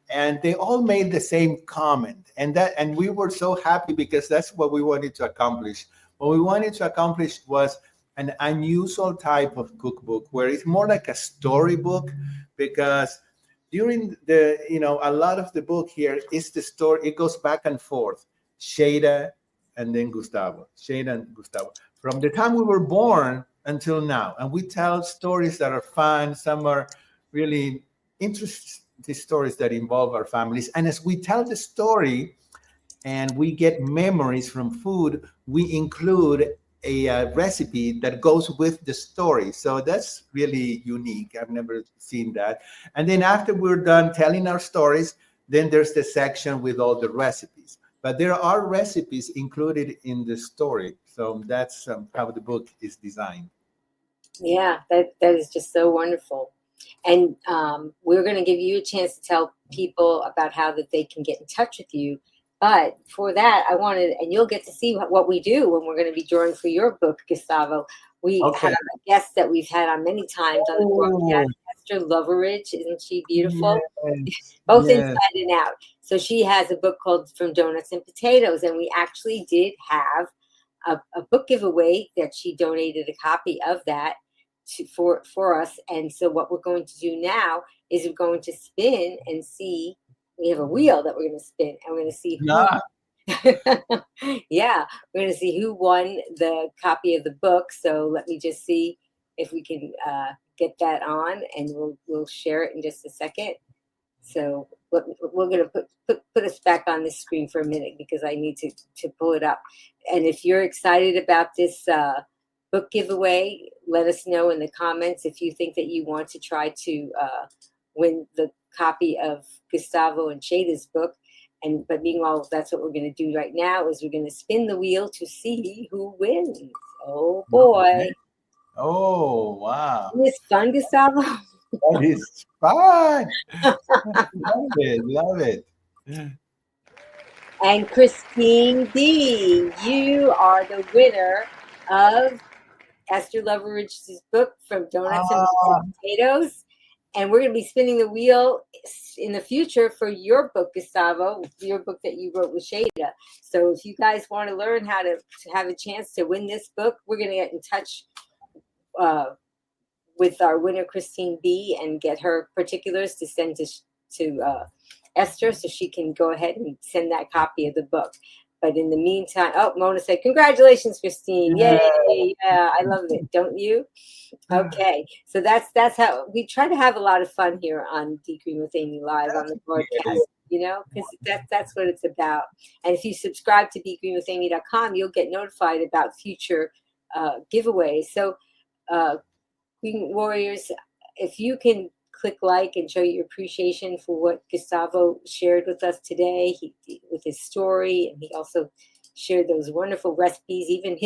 And they all made the same comment, and we were so happy because that's what we wanted to accomplish. What we wanted to accomplish was an unusual type of cookbook where it's more like a storybook, because during a lot of the book here is the story. It goes back and forth, Shayda and then Gustavo, Shayda and Gustavo, from the time we were born until now. And we tell stories that are fun. Some are really interesting, the stories that involve our families. And as we tell the story and we get memories from food, we include a recipe that goes with the story. So that's really unique. I've never seen that. And then after we're done telling our stories, then there's the section with all the recipes. But there are recipes included in the story. So that's how the book is designed. Yeah, that is just so wonderful. And we're going to give you a chance to tell people about how that they can get in touch with you. But for that, I wanted, and you'll get to see what we do when we're going to be drawing for your book, Gustavo. We have a guest that we've had on many times on the broadcast, Esther Loveridge. Isn't she beautiful? Yes. Both inside and out. So she has a book called From Donuts and Potatoes. And we actually did have a book giveaway that she donated a copy of that for us. And so what we're going to do now is we're going to spin and see. We have a wheel that we're going to spin, and we're going to see who. We're going to see who won the copy of the book. So let me just see if we can get that on, and we'll share it in just a second. So we're going to put us back on this screen for a minute because I need to pull it up. And if you're excited about this book giveaway, let us know in the comments if you think that you want to try to win the copy of Gustavo and Shayda's book. But meanwhile, that's what we're going to do right now is we're going to spin the wheel to see who wins. Oh boy. Oh wow. Isn't this fun, Gustavo? That is fun. Love it. And Christine D, you are the winner of Esther Loveridge's book, From Donuts and Potatoes. And we're going to be spinning the wheel in the future for your book, Gustavo, your book that you wrote with Shayda. So if you guys want to learn how to have a chance to win this book, we're going to get in touch with our winner, Christine B., and get her particulars to send to Esther so she can go ahead and send that copy of the book. But in the meantime, Mona said, congratulations, Christine. Yay. Yeah, I love it. Don't you? Okay. So that's how we try to have a lot of fun here on Deep Green with Amy Live on the broadcast, because that's what it's about. And if you subscribe to BeGreenWithAmy.com, you'll get notified about future giveaways. So Green Warriors, if you can click like and show your appreciation for what Gustavo shared with us today, with his story, and he also shared those wonderful recipes, even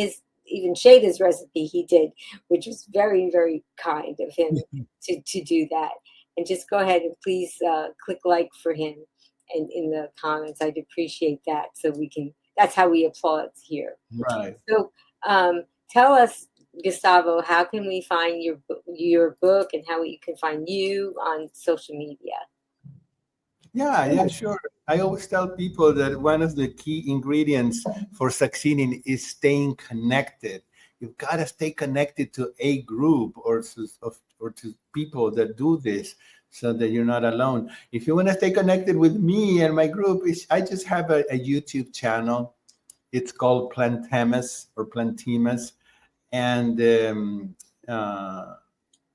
Shayda's recipe he did, which was very, very kind of him to do that. And just go ahead and please click like for him and in the comments. I'd appreciate that. So that's how we applaud here. Right. So tell us, Gustavo, how can we find your book and how you can find you on social media? Yeah, sure. I always tell people that one of the key ingredients for succeeding is staying connected. You've got to stay connected to a group or to people that do this so that you're not alone. If you want to stay connected with me and my group, I just have a YouTube channel. It's called Plantemas or Plantemas. And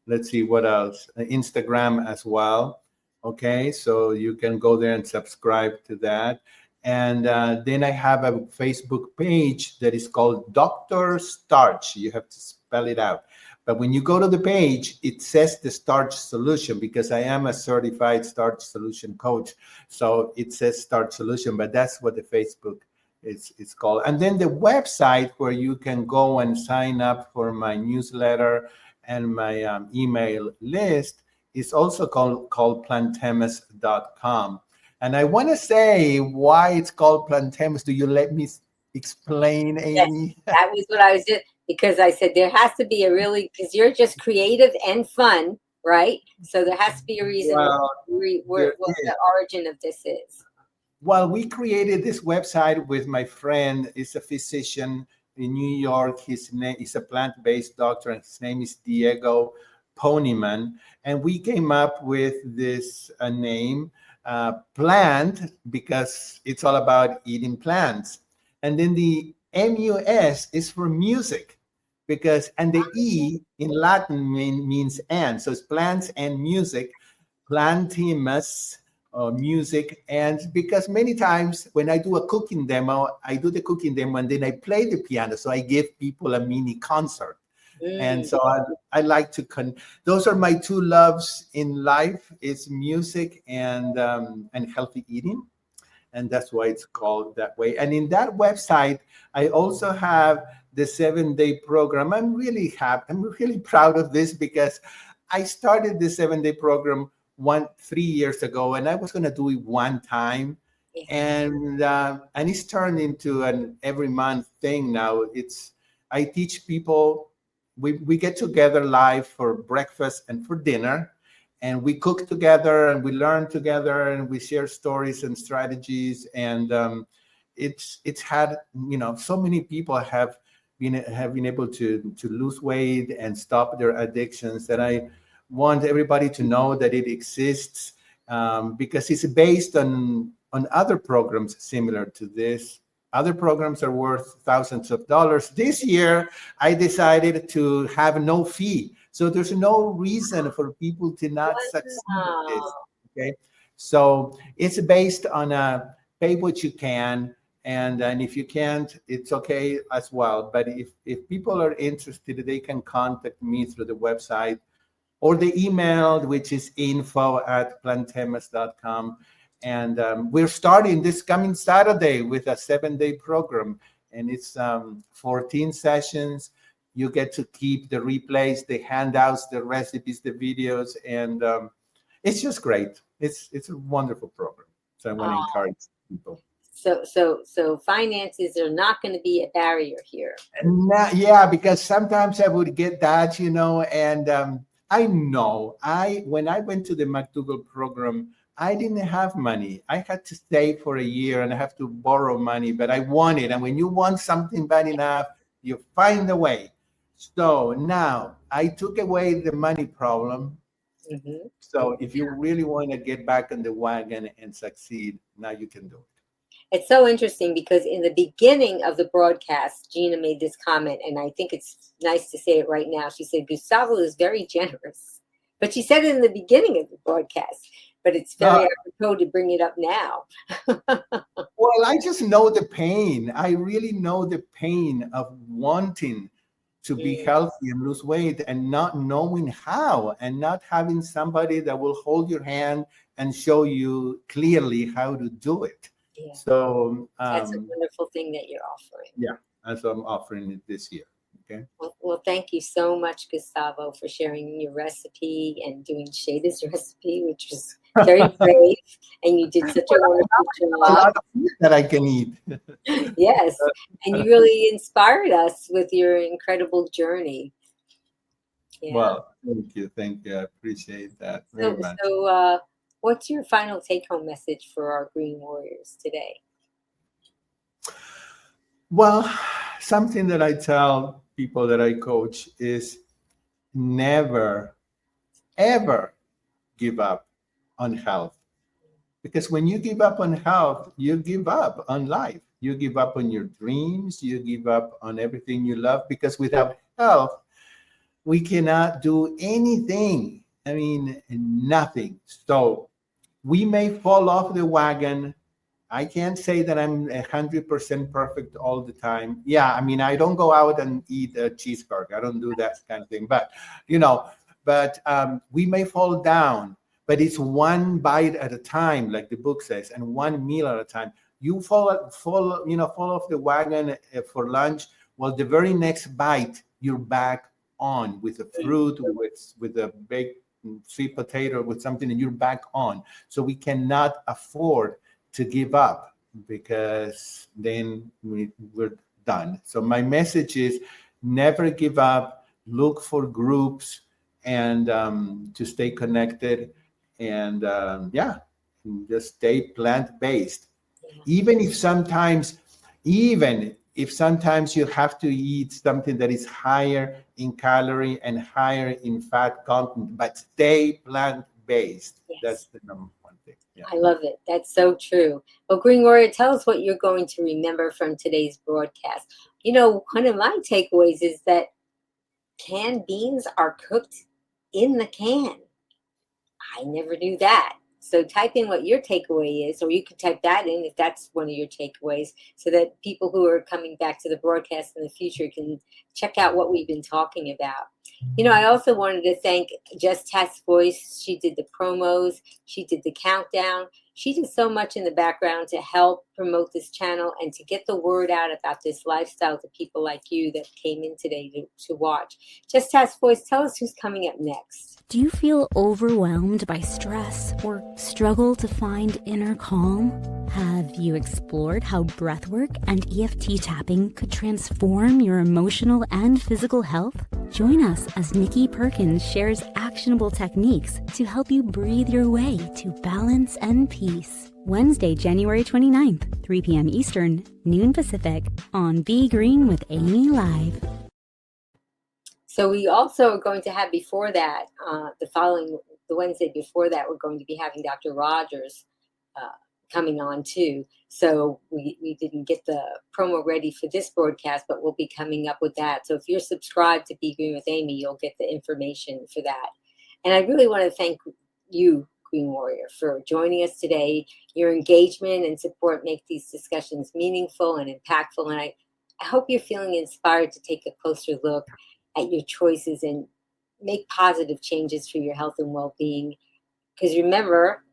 let's see what else. Instagram as well. Okay, so you can go there and subscribe to that. And then I have a Facebook page that is called Dr. Starch. You have to spell it out. But when you go to the page, it says the Starch Solution because I am a certified Starch Solution coach. So it says Starch Solution, but that's what the Facebook it's called. And then the website where you can go and sign up for my newsletter and my email list is also called plantemas.com. And I want to say why it's called Plantemas. Do you let me explain, Amy? Yes, that was what I was just, because I said there has to be because you're just creative and fun, right? So there has to be a reason what the origin of this is. Well, we created this website with my friend. He's a physician in New York. His name is a plant-based doctor, and his name is Diego Ponyman. And we came up with this name, Plant, because it's all about eating plants. And then the MUS is for music, and the E in Latin means and. So it's plants and music, Plantimus. Music. And because many times when I do a cooking demo, and then I play the piano. So I give people a mini concert. And so I like to, those are my two loves in life, is music and healthy eating. And that's why it's called that way. And in that website, I also have the 7-day program. I'm really happy. I'm really proud of this because I started the 7-day program 3 years ago, and I was going to do it one time, and it's turned into an every month thing now. I teach people. We get together live for breakfast and for dinner, and we cook together and we learn together and we share stories and strategies. And it's had, so many people have been able to lose weight and stop their addictions, that I want everybody to know that it exists, because it's based on other programs similar to this. Other programs are worth thousands of dollars. This year, I decided to have no fee. So there's no reason for people to not succeed at this. Okay. So it's based on pay what you can. And if you can't, it's okay as well. But if people are interested, they can contact me through the website or the email, which is info@plantemas.com. And we're starting this coming Saturday with a 7-day program. And it's 14 sessions. You get to keep the replays, the handouts, the recipes, the videos. And it's just great. It's a wonderful program. So I want to encourage people. So finances are not going to be a barrier here. Yeah, because sometimes I would get that, and I know. When I went to the McDougall program, I didn't have money. I had to stay for a year and I have to borrow money, but I wanted. And when you want something bad enough, you find a way. So now I took away the money problem. Mhm. So if you really want to get back on the wagon and succeed, now you can do it. It's so interesting because in the beginning of the broadcast, Gina made this comment, and I think it's nice to say it right now. She said, Gustavo is very generous. But she said it in the beginning of the broadcast, but it's very apropos to bring it up now. Well, I just know the pain. I really know the pain of wanting to be healthy and lose weight and not knowing how and not having somebody that will hold your hand and show you clearly how to do it. Yeah. So That's a wonderful thing that you're offering. yeah, that's what I'm offering it this year. Okay. Well, thank you so much, Gustavo, for sharing your recipe and doing Shayda's recipe, which was very brave, and you did such a wonderful A job. lot of food that I can eat. Yes, and you really inspired us with your incredible journey. Yeah. Well, thank you. I appreciate that very much. So, what's your final take-home message for our Green Warriors today? Well, something that I tell people that I coach is never, ever give up on health. Because when you give up on health, you give up on life. You give up on your dreams. You give up on everything you love. Because without health, we cannot do anything. I mean, nothing. So we may fall off the wagon. I can't say that I'm 100% perfect all the time. Yeah, I mean, I don't go out and eat a cheeseburger. I don't do that kind of thing. But, we may fall down, but it's one bite at a time, like the book says, and one meal at a time. You fall off the wagon for lunch. Well, the very next bite, you're back on with a fruit, with a baked sweet potato, with something, and you're back on. So we cannot afford to give up because then we're done. So my message is never give up, look for groups and to stay connected and just stay plant-based. Even if sometimes you have to eat something that is higher in calorie and higher in fat content, but stay plant-based. Yes. That's the number one thing. Yeah. I love it. That's so true. Well, Green Warrior, tell us what you're going to remember from today's broadcast. One of my takeaways is that canned beans are cooked in the can. I never knew that. So type in what your takeaway is, or you can type that in if that's one of your takeaways, so that people who are coming back to the broadcast in the future can check out what we've been talking about. I also wanted to thank Just Task Voice. She did the promos. She did the countdown. She did so much in the background to help promote this channel and to get the word out about this lifestyle to people like you that came in today to watch. Just Task Voice, tell us who's coming up next. Do you feel overwhelmed by stress or struggle to find inner calm? Have you explored how breathwork and EFT tapping could transform your emotional and physical health? Join us as Nikki Perkins shares actionable techniques to help you breathe your way to balance and peace. Wednesday, January 29th, 3 p.m. Eastern, noon Pacific, on Be Green with Amy Live. So we also are going to have before that, the Wednesday before that, we're going to be having Dr. Rogers coming on too. So we didn't get the promo ready for this broadcast, but we'll be coming up with that. So if you're subscribed to Be Green with Amy, you'll get the information for that. And I really want to thank you, Green Warrior, for joining us today. Your engagement and support make these discussions meaningful and impactful. And I hope you're feeling inspired to take a closer look at your choices and make positive changes for your health and well-being. Because remember,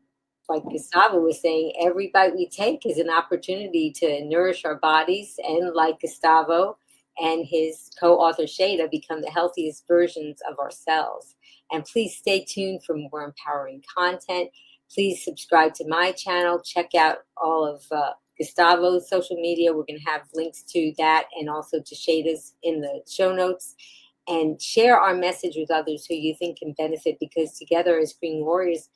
like Gustavo was saying, every bite we take is an opportunity to nourish our bodies and, like Gustavo and his co-author Shayda, become the healthiest versions of ourselves. And please stay tuned for more empowering content. Please subscribe to my channel. Check out all of Gustavo's social media. We're going to have links to that and also to Shayda's in the show notes. and share our message with others who you think can benefit, because together as Green Warriors,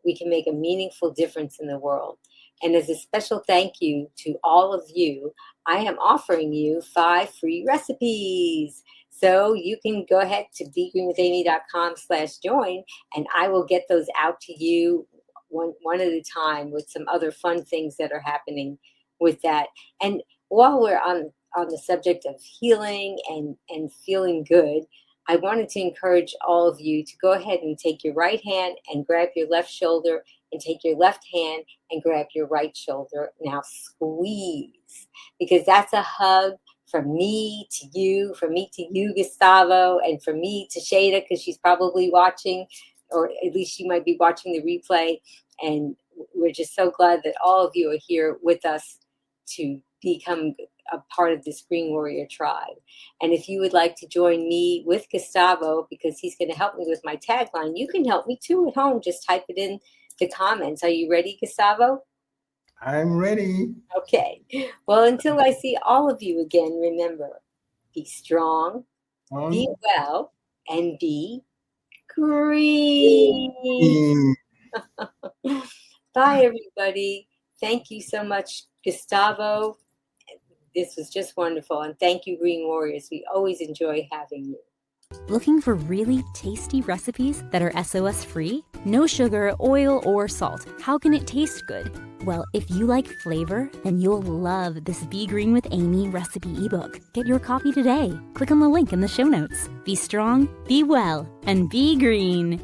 we can make a meaningful difference in the world. And as a special thank you to all of you, I am offering you 5 free recipes. So you can go ahead to begreenwithamy.com/join, and I will get those out to you one at a time with some other fun things that are happening with that. And while we're on the subject of healing and feeling good, I wanted to encourage all of you to go ahead and take your right hand and grab your left shoulder, and take your left hand and grab your right shoulder. Now squeeze, because that's a hug from me to you, Gustavo, and from me to Shayda, because she's probably watching, or at least she might be watching the replay. And we're just so glad that all of you are here with us to become a part of this Green Warrior tribe. And if you would like to join me with Gustavo, because he's going to help me with my tagline, you can help me too at home. Just type it in the comments. Are you ready, Gustavo? I'm ready. Okay. Well, until I see all of you again, remember, be strong, be well, and be green. Bye, everybody. Thank you so much, Gustavo. This was just wonderful. And thank you, Green Warriors. We always enjoy having you. Looking for really tasty recipes that are SOS free? No sugar, oil, or salt. How can it taste good? Well, if you like flavor, then you'll love this Be Green with Amy recipe ebook. Get your copy today. Click on the link in the show notes. Be strong, be well, and be green.